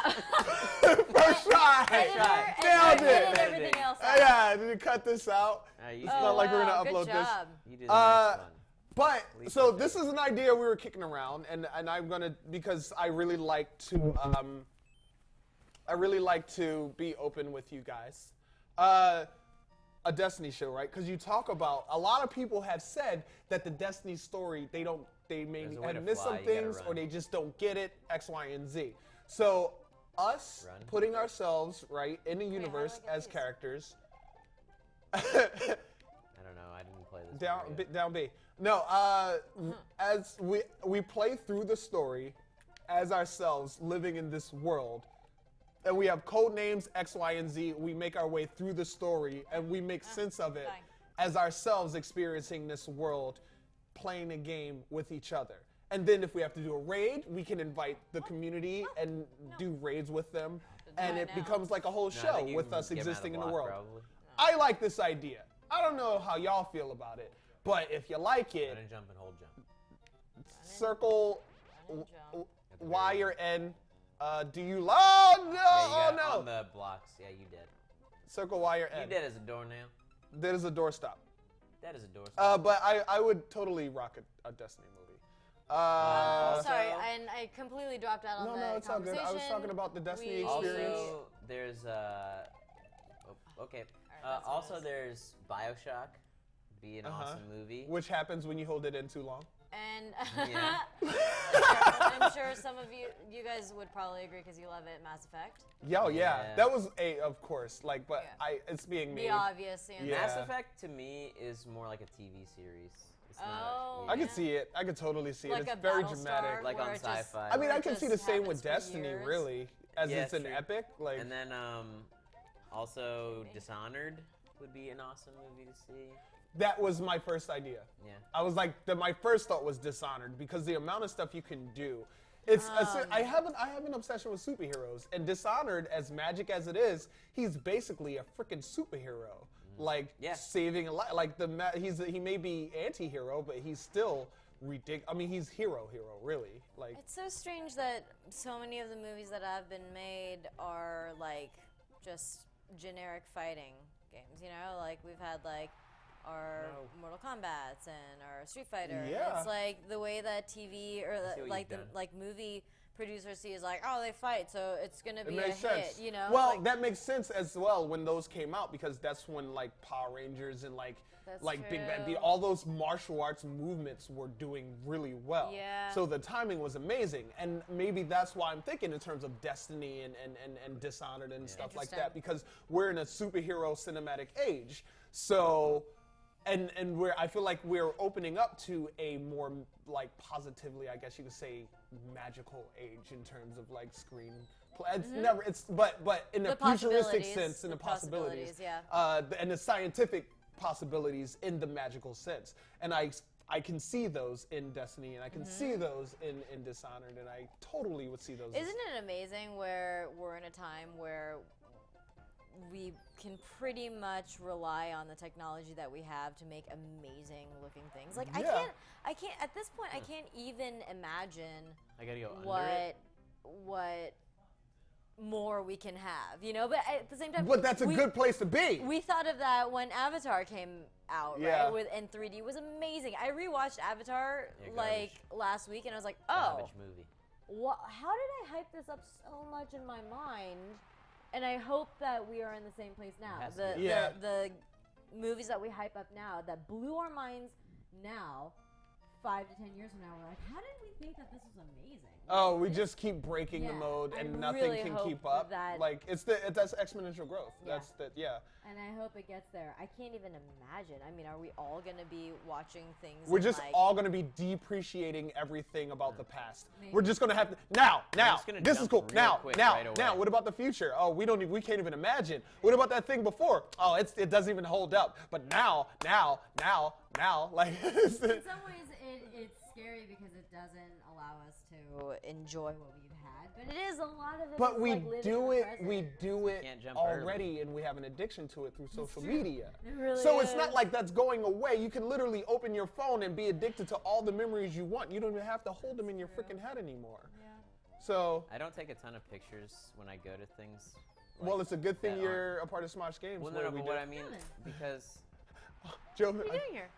First try. try. Nailed it. Edit everything else out. Yeah, did you cut this out? You It's not like we're gonna good upload this. job. You did the next one. But Leap so of this faith. is an idea we were kicking around, and I'm gonna because I really like to be open with you guys. A Destiny show, right? Because you talk about a lot of people have said that the Destiny story they may There's a way have to missed fly, some you gotta things run. or they just don't get it X, Y, and Z. So us Run. putting ourselves right in the how do universe I get as these? characters. I don't know. I didn't play this. Down, one B, yet. down B. No, as we play through the story as ourselves living in this world, and we have code names X, Y, and Z. We make our way through the story, and we make sense of it fine. as ourselves experiencing this world, playing a game with each other. And then if we have to do a raid, we can invite the community and do raids with them, and do it it now. becomes like a whole No, I show think you with can us get 'em out of existing in the block, world. Probably. I like this idea. I don't know how y'all feel about it, but if you like it, Run and jump and hold jump. circle Run and jump. Y or N Do you love? No, Yeah, you got oh no. on the blocks. Yeah, you did. Circle wire You end. did as a doornail. That is a doorstop. That is a doorstop. But I would totally rock a Destiny movie. Sorry, and I completely dropped out on the No, it's all good. conversation. I was talking about the Destiny We- experience. Also, there's okay. Alright, that's Also, what it is. there's BioShock. Be an awesome movie. Which happens when you hold it in too long. And Yeah. I'm sure some of you guys would probably agree because you love it, Mass Effect. Yo, yeah. Yeah. That was of course, like, but Yeah. it's being made. The obvious answer. Yeah. Mass Effect to me is more like a TV series. It's Oh, not, I could see it. I could totally see Like it. It's a very Battlestar, dramatic. Like where on it just- Sci-Fi. I mean, I it can see the just same with happens for Destiny, years. really, as Yeah, it's an true. epic. Like, And then also Maybe. Dishonored would be an awesome movie to see. that was my first idea. Yeah. I was like, my first thought was Dishonored because the amount of stuff you can do. It's I have an obsession with superheroes, and Dishonored, as magic as it is, he's basically a freaking superhero. Like Yeah. saving a life. Like he may be anti-hero, but he's still ridiculous. I mean, he's hero, really. Like It's so strange that so many of the movies that have been made are like just generic fighting games. You know, like we've had like our Mortal Kombats and our Street Fighter. Yeah. It's like the way that TV or see what like you've the done. like movie producers see is like, oh, they fight, so it's gonna it be a makes hit. sense. You know. Well, like, that makes sense as well when those came out because that's when like Power Rangers and like That's Big Bad true. Beat, all those martial arts movements were doing really well. Yeah. So the timing was amazing, and maybe that's why I'm thinking in terms of Destiny and Dishonored and stuff like that Interesting. because we're in a superhero cinematic age. So. And I feel like we're opening up to a more like positively, I guess you could say, magical age in terms of like screen. It's never. It's but in a The futuristic possibilities, sense, in the the possibilities, possibilities, and the scientific possibilities in the magical sense. And I can see those in Destiny, and I can see those in Dishonored, and I totally would see those. Isn't it amazing where we're in a time where we can pretty much rely on the technology that we have to make amazing looking things? Like Yeah. I can't at this point I can't even imagine I gotta go under it. what more we can have, you know? But at the same time, But that's a good place to be. we thought of that when Avatar came out, Yeah. right? And 3D was amazing. I rewatched Avatar Yeah, like last week, and I was like, oh, Garbage movie. how did I hype this up so much in my mind? And I hope that we are in the same place now. has to The, be. Yeah. the movies that we hype up now that blew our minds now, 5 to 10 years from now, we're like, how did we think that this was amazing? Oh, we just keep breaking the Yeah, mode, I and nothing really can hope keep up. that- Like that's exponential growth. Yeah. That's that. Yeah. And I hope it gets there. I can't even imagine. I mean, are we all going to be watching things? We're in, just like, all going to be depreciating everything about the past. Maybe. We're just going to have to now. just gonna This is jump cool. real Now, quick now, right away. now. What about the future? Oh, we can't even imagine. What about that thing before? Oh, it doesn't even hold up. But now, like. In some ways, it's scary because it doesn't allow us to enjoy what we've had. But it is a lot of it. But is, we like, living do in it. the present. We do it Can't jump already, and we have an addiction to it through social true. media. It really So it's is. not like that's going away. You can literally open your phone and be addicted to all the memories you want. You don't even have to hold them in your freaking head anymore. Yeah. So, I don't take a ton of pictures when I go to things. well, it's a good thing that you're a part of Smosh Games. Well, where no, we but do- what I mean, Doing. because Joven, What are you doing here?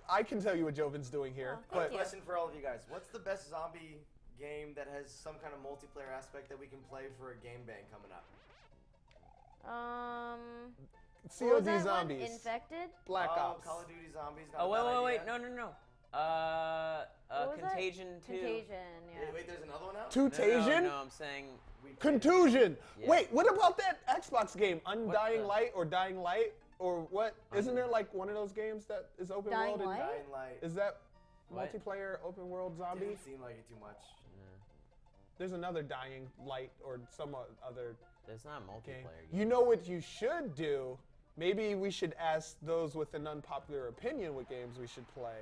I can tell you what Joven's doing here, Oh, but thank you. Question for all of you guys: what's the best zombie game that has some kind of multiplayer aspect that we can play for a game bang coming up? What was COD that one? Zombies, Infected? Black Ops. Call of Duty Zombies. Not oh a bad wait, idea. no. What was that? Contagion 2. Contagion, yeah. Wait, there's another one out. Contagion? No, I'm saying Contusion. Yeah. Wait, what about that Xbox game, Undying the- Light or Dying Light or what? Isn't there like one of those games that is open Dying world? and- Light? Dying Light. Is that What? multiplayer open world zombie? Didn't seem like it too much. There's another Dying Light or some other There's not a game. multiplayer game. You know what you should do? Maybe we should ask those with an unpopular opinion what games we should play.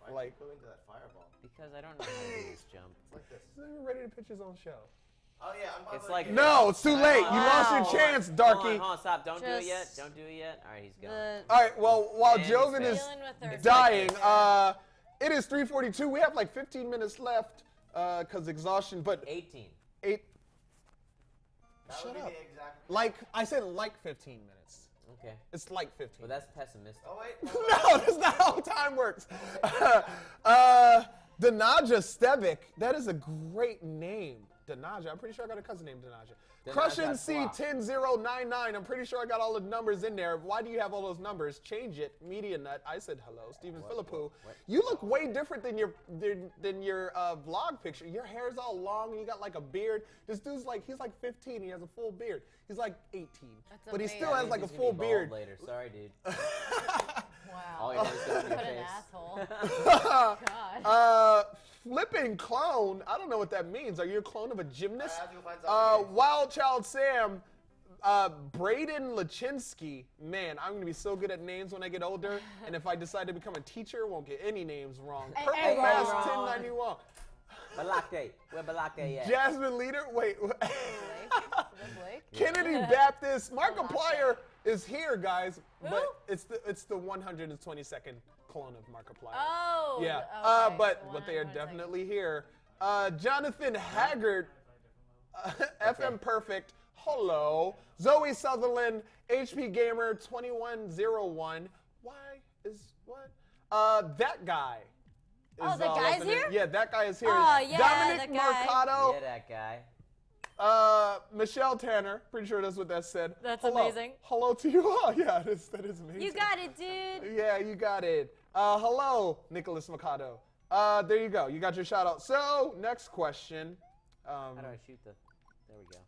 Why Like- go into that fireball? Because I don't know how to do this jump. It's like this. He's not even ready to pitch his own show. Oh yeah, I'm It's like- No, it's too late. You lost Wow. your chance, Hold Darky. on, stop. Don't do it yet. Just Don't do it yet. All right, he's gone. The All right, well, while And Joven he's is dealing with her dying, second. it is 3:42. We have like 15 minutes left. because exhaustion. But 18. 8. That Shut would be up. the exact. Like I said, like 15 minutes. Okay. It's like 15. Well, that's pessimistic. Oh wait. No, that's not how time works. Danaja Stevic. That is a great name. Danaja. I'm pretty sure I got a cousin named Danaja. Crushing C10099. I'm pretty sure I got all the numbers in there. Why do you have all those numbers? Change it. Media Nut. I said hello. Stephen Philippou. You look way different than your vlog picture. Your hair's all long and you got like a beard. This dude's like, he's like 15. He has a full beard. He's like 18. But he still has like a full beard. Later. Sorry, dude. Wow. All your hair's going to your What an face. asshole. God. Flipping clone. I don't know what that means. Are you a clone of a gymnast? I have to find something. Wild Child Sam. Braden Lachinsky. Man, I'm going to be so good at names when I get older. And if I decide to become a teacher, won't get any names wrong. Purple Bass 1091. Balake. Where Balake at? Jasmine Leader. Wait. Blake? Kennedy Baptist. Markiplier is here, guys. But it's the 122nd clone of Markiplier. Oh. Yeah. Okay. But they are definitely here. Jonathan Haggard. FM Perfect. Hello. Zoe Sutherland. HP Gamer 2101. Why is what? That guy. Oh, that guy's here? Yeah, that guy is here. Oh, yeah, Dominic that guy. Mercado. Yeah, that guy. Michelle Tanner. Pretty sure that's what that said. That's Hello. amazing. Hello to you all. Yeah, that is amazing. You got it, dude. Yeah, you got it. Hello, Nicholas Mercado. There you go. You got your shout out. So, next question. How do I shoot the... There we go.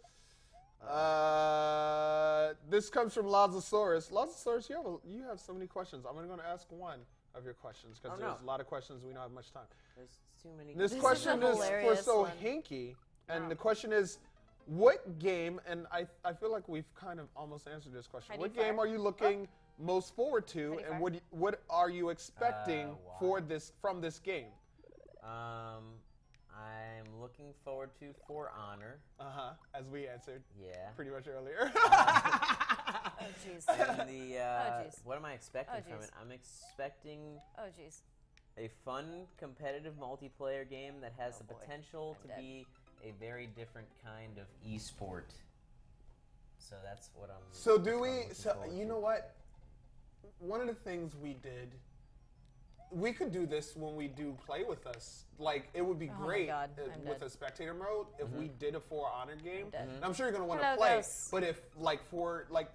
This comes from Lazosaurus. Lazosaurus, you have so many questions. I'm only going to ask one of your questions because there's a lot of questions. We don't have much time. There's too many... This is question a is for hilarious one. Sohinki, and the question is, what game, and I feel like we've kind of almost answered this question. Heidi What Fire. game are you looking most forward to, Heidi and Fire. what are you expecting Wow. from this game? I'm looking forward to For Honor. As we answered Yeah. pretty much earlier. Oh, jeez. And the, jeez. what am I expecting Oh, from jeez. it? I'm expecting Oh, jeez. a fun, competitive multiplayer game that has the boy. potential I'm to dead. be a very different kind of esport. So that's what I'm. So that's do what I'm we? looking So forward you to. know what? One of the things we did, we could do this when we do play with us. Like it would be Oh my great God, I'm with dead. a spectator mode if we did a For Honor game. dead. And I'm sure you're gonna want to Hello, play. ghosts. But if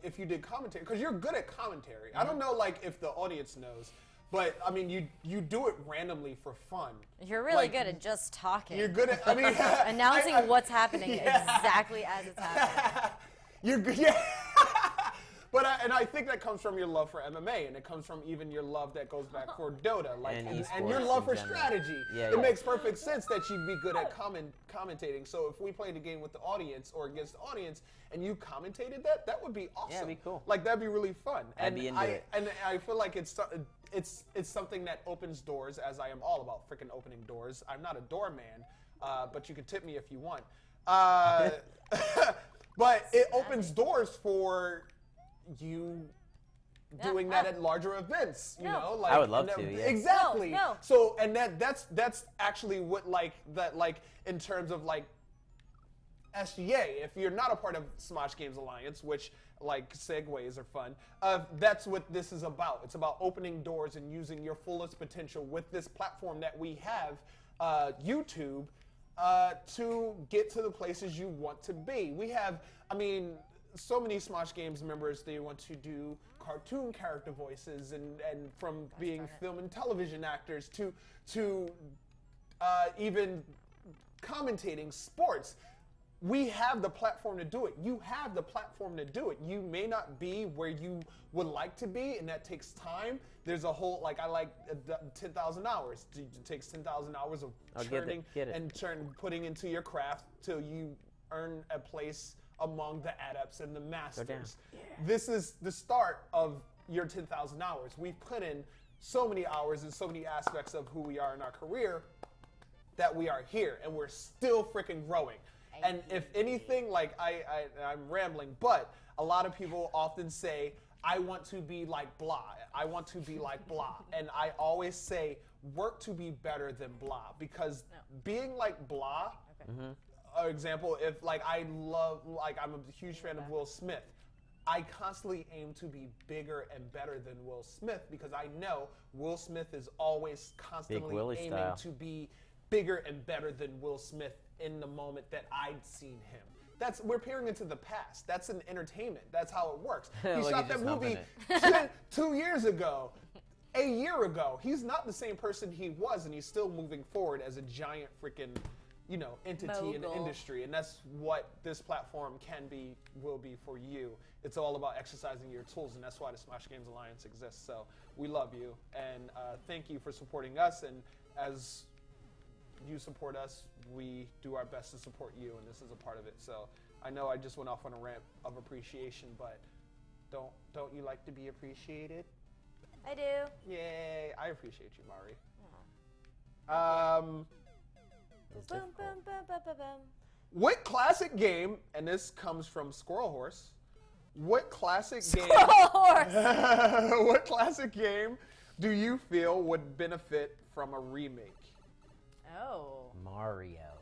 if you did commentary, because you're good at commentary. I don't know like if the audience knows, but I mean you do it randomly for fun. You're really Like, good at just talking. You're good at. I mean, announcing what's happening Yeah. exactly as it's happening. You're good. Yeah. But I think that comes from your love for MMA, and it comes from even your love that goes back for Dota, like And and your esports love in for general. strategy. Yeah, it yeah. makes perfect sense that you'd be good at commentating. So if we played a game with the audience or against the audience, and you commentated that would be awesome. Yeah, it'd be cool. Like that'd be really fun. I'd be into it. And I feel like it's something that opens doors, as I am all about freaking opening doors. I'm not a doorman, but you can tip me if you want. But it opens doors for you doing that at larger events, you No. know, like I would love and to, yeah. Exactly. No. So and that's actually what like in terms of like SGA. If you're not a part of Smosh Games Alliance, which like segues are fun, that's what this is about. It's about opening doors and using your fullest potential with this platform that we have, YouTube, to get to the places you want to be. We have, I mean, so many Smosh Games members, they want to do cartoon character voices and from being film and television actors to even commentating sports. We have the platform to do it. You have the platform to do it. You may not be where you would like to be, and that takes time. There's a whole, like, I like 10,000 hours. It takes 10,000 hours of churning get it. and putting into your craft till you earn a place among the adepts and the masters. This is the start of your 10,000 hours. We've put in so many hours and so many aspects of who we are in our career that we are here, and we're still freaking growing. And if anything, like I'm rambling, but a lot of people often say, I want to be like blah. I want to be like blah. And I always say, work to be better than blah, because being like blah, Okay. example, if like I'm a huge fan of Will Smith, I constantly aim to be bigger and better than Will Smith because I know Will Smith is always constantly aiming style. to be bigger and better than Will Smith in the moment that I'd seen him. We're peering into the past. That's an entertainment. That's how it works. He Look, shot he's that just movie humping 2 years ago, a year ago. He's not the same person he was, and he's still moving forward as a giant freaking, entity in the Mogul. industry. And that's what this platform will be for you. It's all about exercising your tools, and that's why the Smosh Games Alliance exists. So we love you, and thank you for supporting us. And as you support us, we do our best to support you, and this is a part of it. So I know I just went off on a rant of appreciation, but don't you like to be appreciated? I do. Yay! I appreciate you, Mari. Boom, boom, boom, boom, boom, boom. What classic game? And this comes from Squirrel Horse. What classic game? Horse. What classic game do you feel would benefit from a remake? Oh. Mario.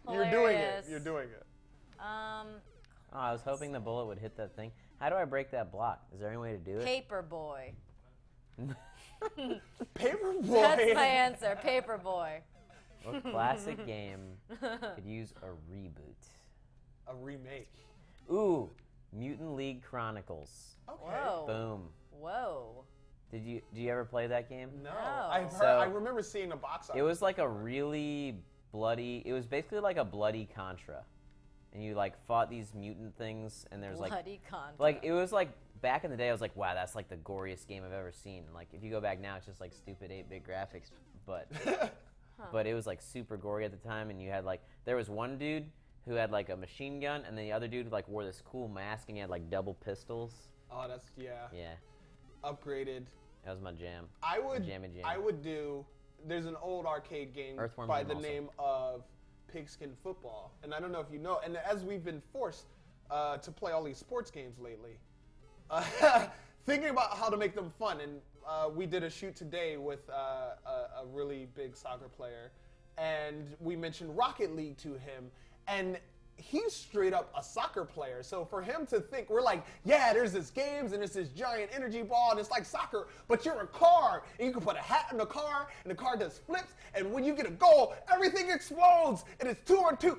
You're doing it. Hilarious. You're doing it. Oh, I was hoping the bullet would hit that thing. How do I break that block? Is there any way to do it? Paperboy. Paperboy. That's my answer. Paperboy. What classic game could use a reboot? A remake. Ooh, Mutant League Chronicles. Okay. Whoa. Boom. Whoa. Do you ever play that game? No. No. I've heard. So- I remember seeing a box. It was like a really bloody. It was basically like a bloody Contra, and you like fought these mutant things, and there's Bloody Contra. like it was like back in the day. I was like, wow, that's like the goriest game I've ever seen. And like if you go back now, it's just like stupid 8-bit graphics, but but it was like super gory at the time. And you had like there was one dude who had like a machine gun, and then the other dude like wore this cool mask, and he had like double pistols. Oh, that's Yeah, upgraded. that was my jam. I would. Jammy jam. I would do. There's an old arcade game Earthworm by Jim the also. name of Pigskin Football, and I don't know if you know. And as we've been forced to play all these sports games lately, thinking about how to make them fun, and we did a shoot today with a really big soccer player, and we mentioned Rocket League to him, and he's straight up a soccer player. So for him to think, we're like, yeah, there's this games and there's this giant energy ball and it's like soccer, but you're a car and you can put a hat in the car and the car does flips, and when you get a goal, everything explodes and it's 2-on-2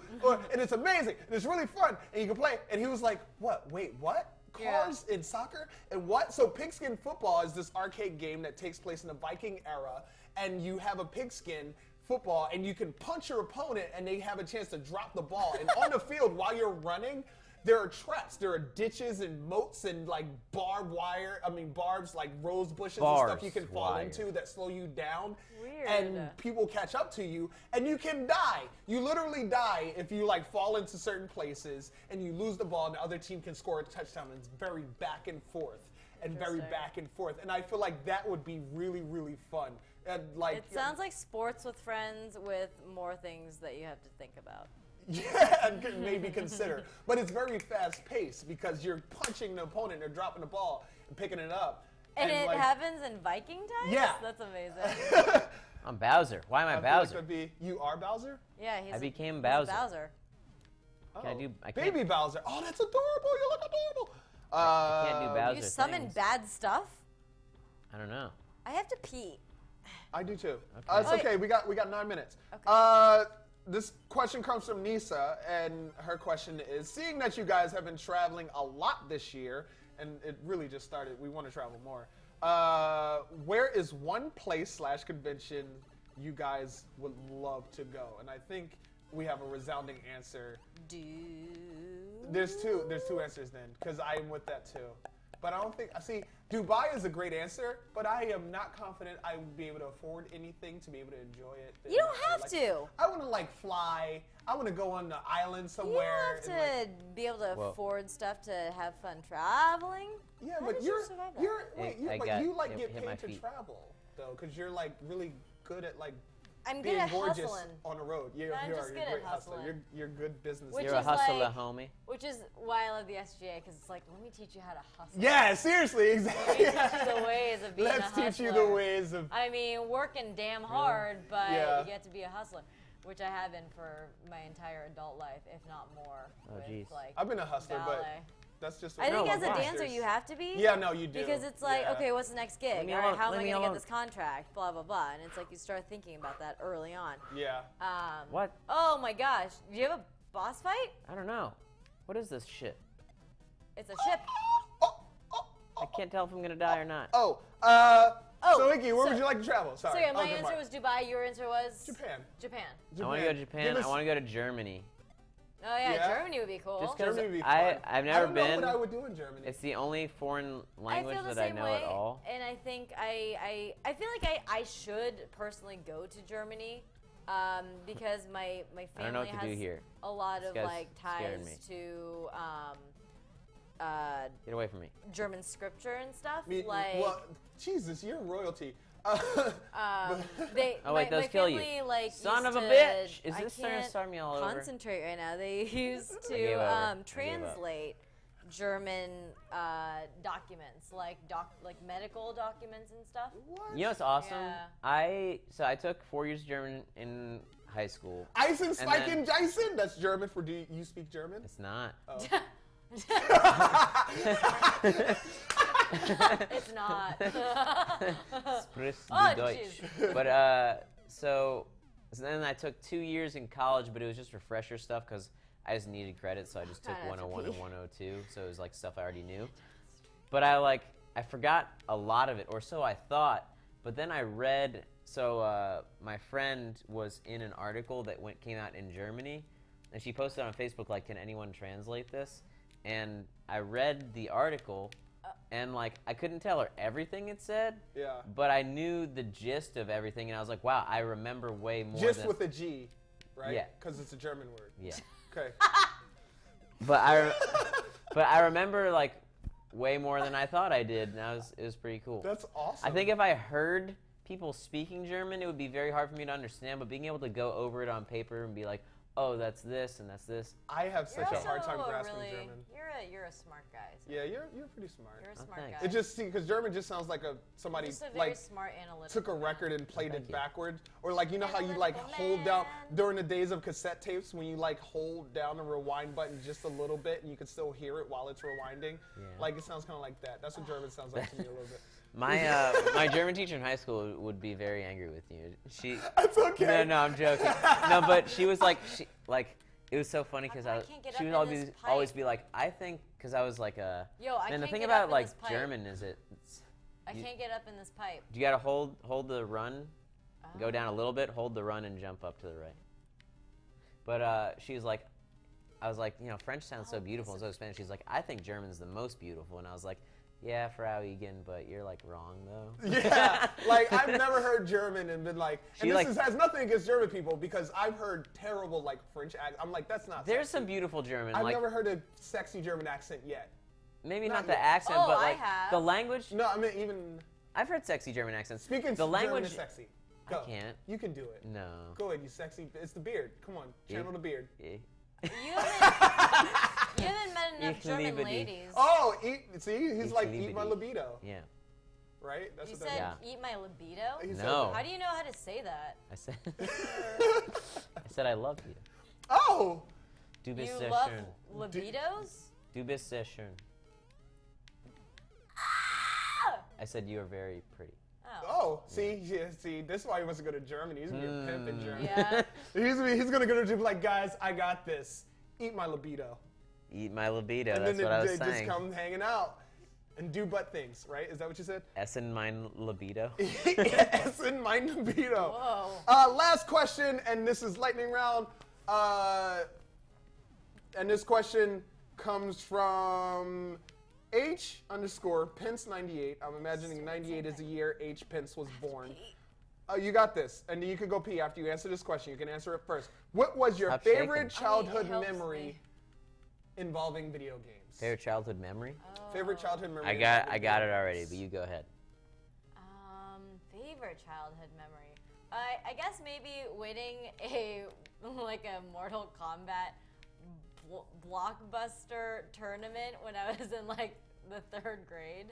and it's amazing and it's really fun and you can play. And he was like, what? Wait, what? Cars in soccer? And what? So Pigskin Football is this arcade game that takes place in the Viking era, and you have a pigskin football, and you can punch your opponent, and they have a chance to drop the ball. And on the field, while you're running, there are traps. There are ditches and moats and like barbs, like rose bushes and stuff you can fall into that slow you down. Weird. And people catch up to you, and you can die. You literally die if you like fall into certain places, and you lose the ball, and the other team can score a touchdown. And it's very back and forth. And very Interesting. back and forth. And I feel like that would be really, really fun. And like It sounds like sports with friends with more things that you have to think about. yeah, and could maybe consider. But it's very fast paced because you're punching the opponent, they're dropping the ball and picking it up. And it like, happens in Viking times? Yeah. That's amazing. I'm Bowser. Why am I I feel like Bowser? it'd be, you are Bowser? Yeah, he's I became he's Bowser. Bowser. Oh, I can't- baby Bowser. Oh, that's adorable. You look adorable. I can't do Bowser You summon things. bad stuff? I don't know. I have to pee. I do too. Okay. It's okay. We got 9 minutes. Okay. This question comes from Nisa, and her question is: seeing that you guys have been traveling a lot this year, and it really just started, we want to travel more. Where is one place / convention you guys would love to go? And I think we have a resounding answer. There's two answers then, because I am with that too. But I don't think, see, Dubai is a great answer, but I am not confident I would be able to afford anything to be able to enjoy it. You don't have to. I want to like fly. I want to go on the island You somewhere. don't have to be able to afford stuff to have fun traveling. Yeah, How but did you survive that? you like Hit get my paid to feet. travel though, because you're like really good at like I'm good being at gorgeous hustling. on the road. You I'm are. just You're good a at great hustler. hustling. You're good business. Which You're a is hustler, like- homie. Which is why I love the SGA, because it's like, let me teach you how to hustle. Yeah, seriously, exactly. Let me teach you the ways of being a Let's hustler. teach you the ways of. I mean, working damn hard, but Yeah. you get to be a hustler, which I have been for my entire adult life, if not more. Oh, with, geez. like, I've been a hustler, ballet. but that's just. I think No, as a why? dancer, you have to be. Yeah, no, you do. Because it's like, Yeah. okay, what's the next gig? me All right, alone, how am leave I me going to get alone. this contract? Blah, blah, blah. And it's like you start thinking about that early on. Yeah. What? Oh my gosh. Do you have a boss fight? I don't know. What is this shit? It's a ship. I can't tell if I'm gonna die or not. Oh, Oh, so Inky, where so- would you like to travel? So Sorry. yeah, my Okay, answer Mark. was Dubai. Your answer was? Japan. Japan. I want to go to Japan. Give us- I want to go to Germany. Oh yeah, Yeah? Germany would be cool. Just 'cause Germany would be I- fun. I've never I don't know been. what I would do in Germany. It's the only foreign language I feel the that I same know way, at all. and I think I feel like I should personally go to Germany, because my I don't family know what to do has here. a lot This of guy's like scaring ties me. to Get away from me. German scripture and stuff. Me- like well, Jesus, you're royalty. they. Oh, wait, my those kill you. family, like, Son used of a to- bitch! Is I this starting to can't start me all over? concentrate right now. They used to gave over. I gave up. translate German documents, like medical documents and stuff. What? You know what's awesome? Yeah. I took 4 years of German in high school. Eisen, And Speichen, Jason. That's German for do you speak German? It's not. Oh. It's not. Sprich Oh, du Deutsch. jeez. But so then I took 2 years in college, but it was just refresher stuff because I just needed credit, so I just took Kinda have to 101 and pee. 102. So it was like stuff I already knew. But I forgot a lot of it, or so I thought. But then I read. So my friend was in an article that came out in Germany, and she posted on Facebook like, "Can anyone translate this?" And I read the article, and like I couldn't tell her everything it said. Yeah. But I knew the gist of everything, and I was like, "Wow, I remember way more." Just than, with a G, right? Yeah. Because it's a German word. yeah. Okay. But I remember like way more than I thought I did, and it was pretty cool. That's awesome. I think if I heard people speaking German, it would be very hard for me to understand. But being able to go over it on paper and be like, "Oh, that's this and that's this." I have You're such a hard also time a grasping really, German. You're a smart guy. So Yeah, you're pretty smart. You're a Oh, smart thanks. guy. It just because German just sounds like somebody Just a very like smart analytical. took a record and played Thank it you. backwards, or like you know how you like Analytical hold down man. during the days of cassette tapes when you like hold down the rewind button just a little bit and you can still hear it while it's rewinding. Yeah. Like it sounds kind of like that. That's what German sounds like to me a little bit. My German teacher in high school would be very angry with you. She. That's okay. No, I'm joking. No, but she was like, it was so funny because I can't get she up would in always this always pipe. be like, I think, because I was like a. Yo, I And the can't thing get about up in like this pipe. German is I can't get up in this pipe. you gotta hold the run, go down a little bit, hold the run, and jump up to the right. But she's like, I was like, French sounds so beautiful and so Spanish. She's like, I think German's the most beautiful, and I was like, yeah, Frau Egan, but you're like wrong though. Yeah, like I've never heard German and been like, She, and like- this has nothing against German people because I've heard terrible like French accent. I'm like, that's not. There's sexy. some beautiful German, I've like never heard a sexy German accent yet. maybe not not the yet. accent, Oh, but I like have. the language. No, I mean even I've heard sexy German accents. speaking the language. German is sexy. I Go. can't. You can do it. No. Go ahead, you sexy. It's the beard. Come on, channel the beard. Eh. You haven't met enough Ich German liebe dich. ladies. Oh, see, he's Ich like liebe eat my dich. libido, Yeah. right? That's You what said that Yeah. eat my libido? He said No. that. How do you know how to say that? I said. I said I love you. Oh, Du bist You sehr love schön. libidos? Du bist sehr schön. I said you are very pretty. oh, see, this is why he wants to go to Germany. He's gonna be a pimp in Germany. Yeah. He's gonna go to like, guys, I got this. Eat my libido. Eat my libido. And That's then what I was they just saying. come hanging out and do butt things, right? Is that what you said? Essen mein libido. Yes, in my libido. Whoa. Last question, and this is lightning round. And this question comes from H_Pence98. I'm imagining 98 is the year H. Pence was born. You got this, and you can go pee after you answer this question. You can answer it first. What was your Stop favorite shaking. childhood I mean, it helps memory me. involving video games? Favorite childhood memory? Favorite childhood memory. I got involving it video already, games. but you go ahead. Favorite childhood memory. I guess maybe winning a Mortal Kombat blockbuster tournament when I was in like the 3rd grade.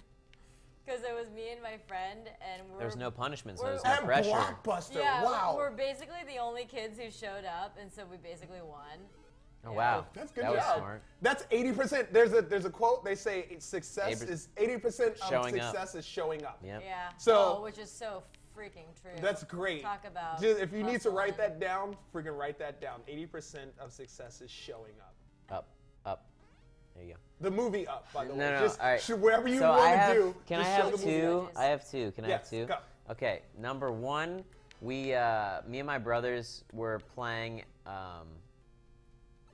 Because it was me and my friend, and There's no punishment, so there's no And pressure. Blockbuster, Yeah, wow. we're basically the only kids who showed up, and so we basically won. Oh wow, That's good that was job. smart. That's 80%. There's a quote. They say success is 80% of Showing up. success is showing up. Yep. Yeah. So- which is so freaking true. That's great. Talk about Just, if you need to hustle write and- that down, freaking write that down. 80% of success is showing up. Up. There you go. The movie Up, by the way. No, Just all right. whatever you So want to I do. Can I just show have the movie. two? I have two. Can I Yes, have two? go. Okay. Number one, me and my brothers were playing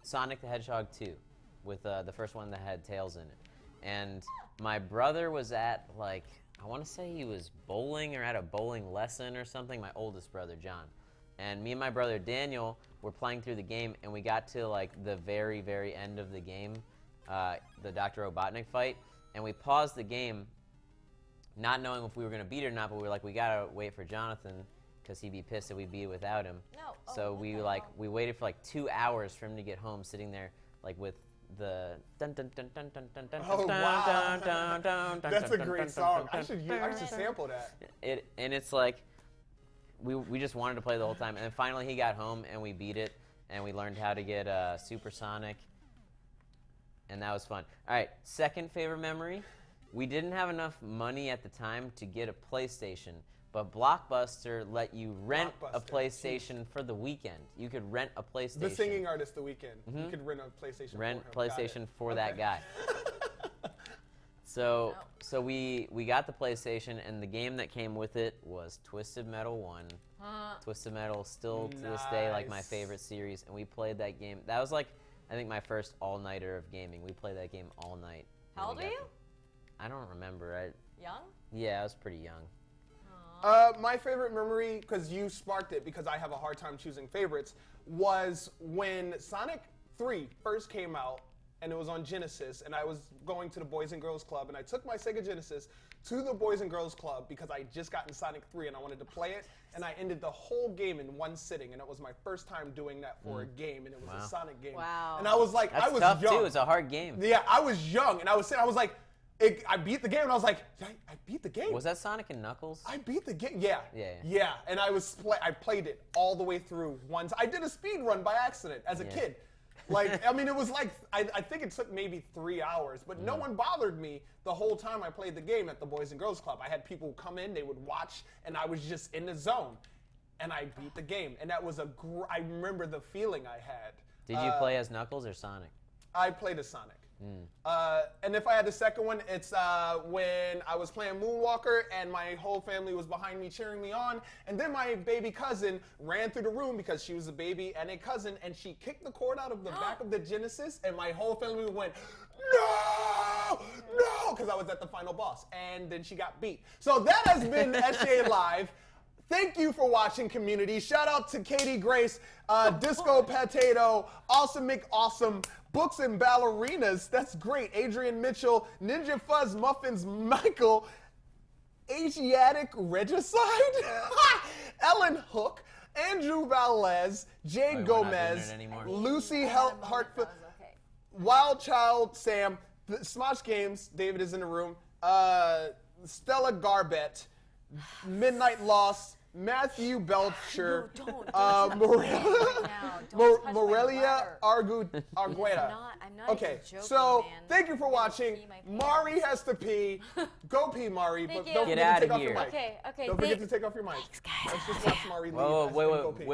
Sonic the Hedgehog 2 with the first one that had Tails in it. And my brother was at I want to say he was bowling or at a bowling lesson or something, my oldest brother, John. And me and my brother, Daniel, were playing through the game, and we got to the very, very end of the game, the Dr. Robotnik fight, and we paused the game, not knowing if we were going to beat it or not, but we were like, we got to wait for Jonathan, because he'd be pissed that we'd beat it without him. No. Oh, So what we the hell? we waited for 2 hours for him to get home, sitting there with the dun dun dun dun dun dun dun Oh, dun wow. dun dun dun dun. That's a dun, great dun, song. dun, I should dun, sample that. and it's we just wanted to play the whole time, and then finally he got home and we beat it, and we learned how to get supersonic, and that was fun. All right, second favorite memory, we didn't have enough money at the time to get a PlayStation, but Blockbuster let you rent a Blockbuster, PlayStation for the weekend. You could rent a PlayStation. The singing artist, The Weeknd. You could rent a PlayStation Rent for him. Got it. PlayStation for that guy. So we got the PlayStation, and the game that came with it was Twisted Metal 1. Twisted Metal still to this day my Nice. favorite series, and we played that game. That was I think my first all-nighter of gaming. We played that game all night. How old are you? I don't remember. Young? Yeah, I was pretty young. My favorite memory, because you sparked it, because I have a hard time choosing favorites, was when Sonic 3 first came out, and it was on Genesis, and I was going to the Boys and Girls Club, and I took my Sega Genesis to the Boys and Girls Club because I just gotten Sonic 3 and I wanted to play it, and I ended the whole game in one sitting, and it was my first time doing that for a game, and it was Wow. a Sonic game. Wow. And I was like, That's I was tough young. too. It's a hard game. Yeah, I was young, and I was like, I beat the game, and I was like, I beat the game. Was that Sonic and Knuckles? I beat the game. Yeah. Yeah. And I played it all the way through once. I did a speed run by accident as a kid. It was I think it took maybe 3 hours, but no one bothered me the whole time I played the game at the Boys and Girls Club. I had people come in, they would watch, and I was just in the zone. And I beat the game. And that was I remember the feeling I had. Did you play as Knuckles or Sonic? I played as Sonic. And if I had the second one, it's when I was playing Moonwalker and my whole family was behind me cheering me on. And then my baby cousin ran through the room because she was a baby and a cousin, and she kicked the cord out of the back of the Genesis, and my whole family went, no, because I was at the final boss. And then she got beat. So that has been SGA Live. Thank you for watching, community. Shout out to Katie Grace, Disco Potato, Awesome McAwesome, Books and Ballerinas. That's great. Adrian Mitchell, Ninja Fuzz Muffins, Michael, Asiatic Regicide, Ellen Hook, Andrew Valez, Jay Wait, we're not doing Gomez, it anymore. Lucy Hartfield. Hartfield, Okay. Wild Child Sam, Smosh Games, David is in the room, Stella Garbett, Midnight Lost, Matthew Belcher, No, don't Morelia, now. Don't touch my Morelia bladder. Argueta. I'm not Okay, even joking, so man. thank you for I'm gonna watching. pee my pants. Mari has to pee. Go pee, Mari, but Thank don't you. Get forget to outta take off your here. mic. Okay, Don't forget to take off your mic. Thanks, guys. Let's just watch Mari leave. Whoa, and wait, go pee.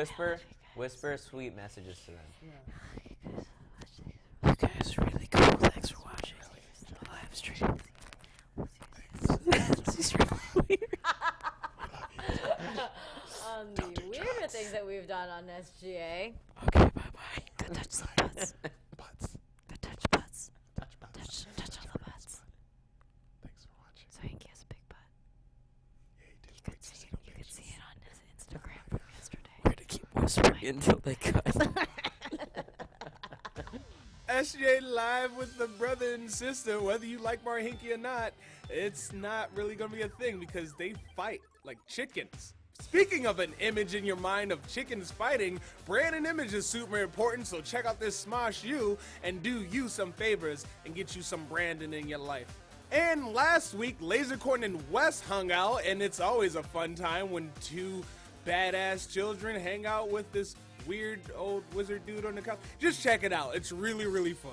whisper sweet messages to them. You guys are really cool. Thanks for watching the live stream. This is really weird. The weirder things that we've done on SGA. Okay, bye-bye. Go touch some butts. Butts. Go touch butts. Touch butts. Touch all the butts. Thanks for watching. Sohinki has a big butt. Yeah, he did. You can see it on his Instagram from yesterday. We're gonna keep whispering until they cut. SGA Live with the brother and sister. Whether you like Sohinki or not, it's not really gonna be a thing because they fight like chickens. Speaking of an image in your mind of chickens fighting, brand and image is super important, so check out this Smosh U and do you some favors and get you some branding in your life. And last week, Lasercorn and Wes hung out, and it's always a fun time when two badass children hang out with this weird old wizard dude on the couch. Just check it out. It's really, really fun.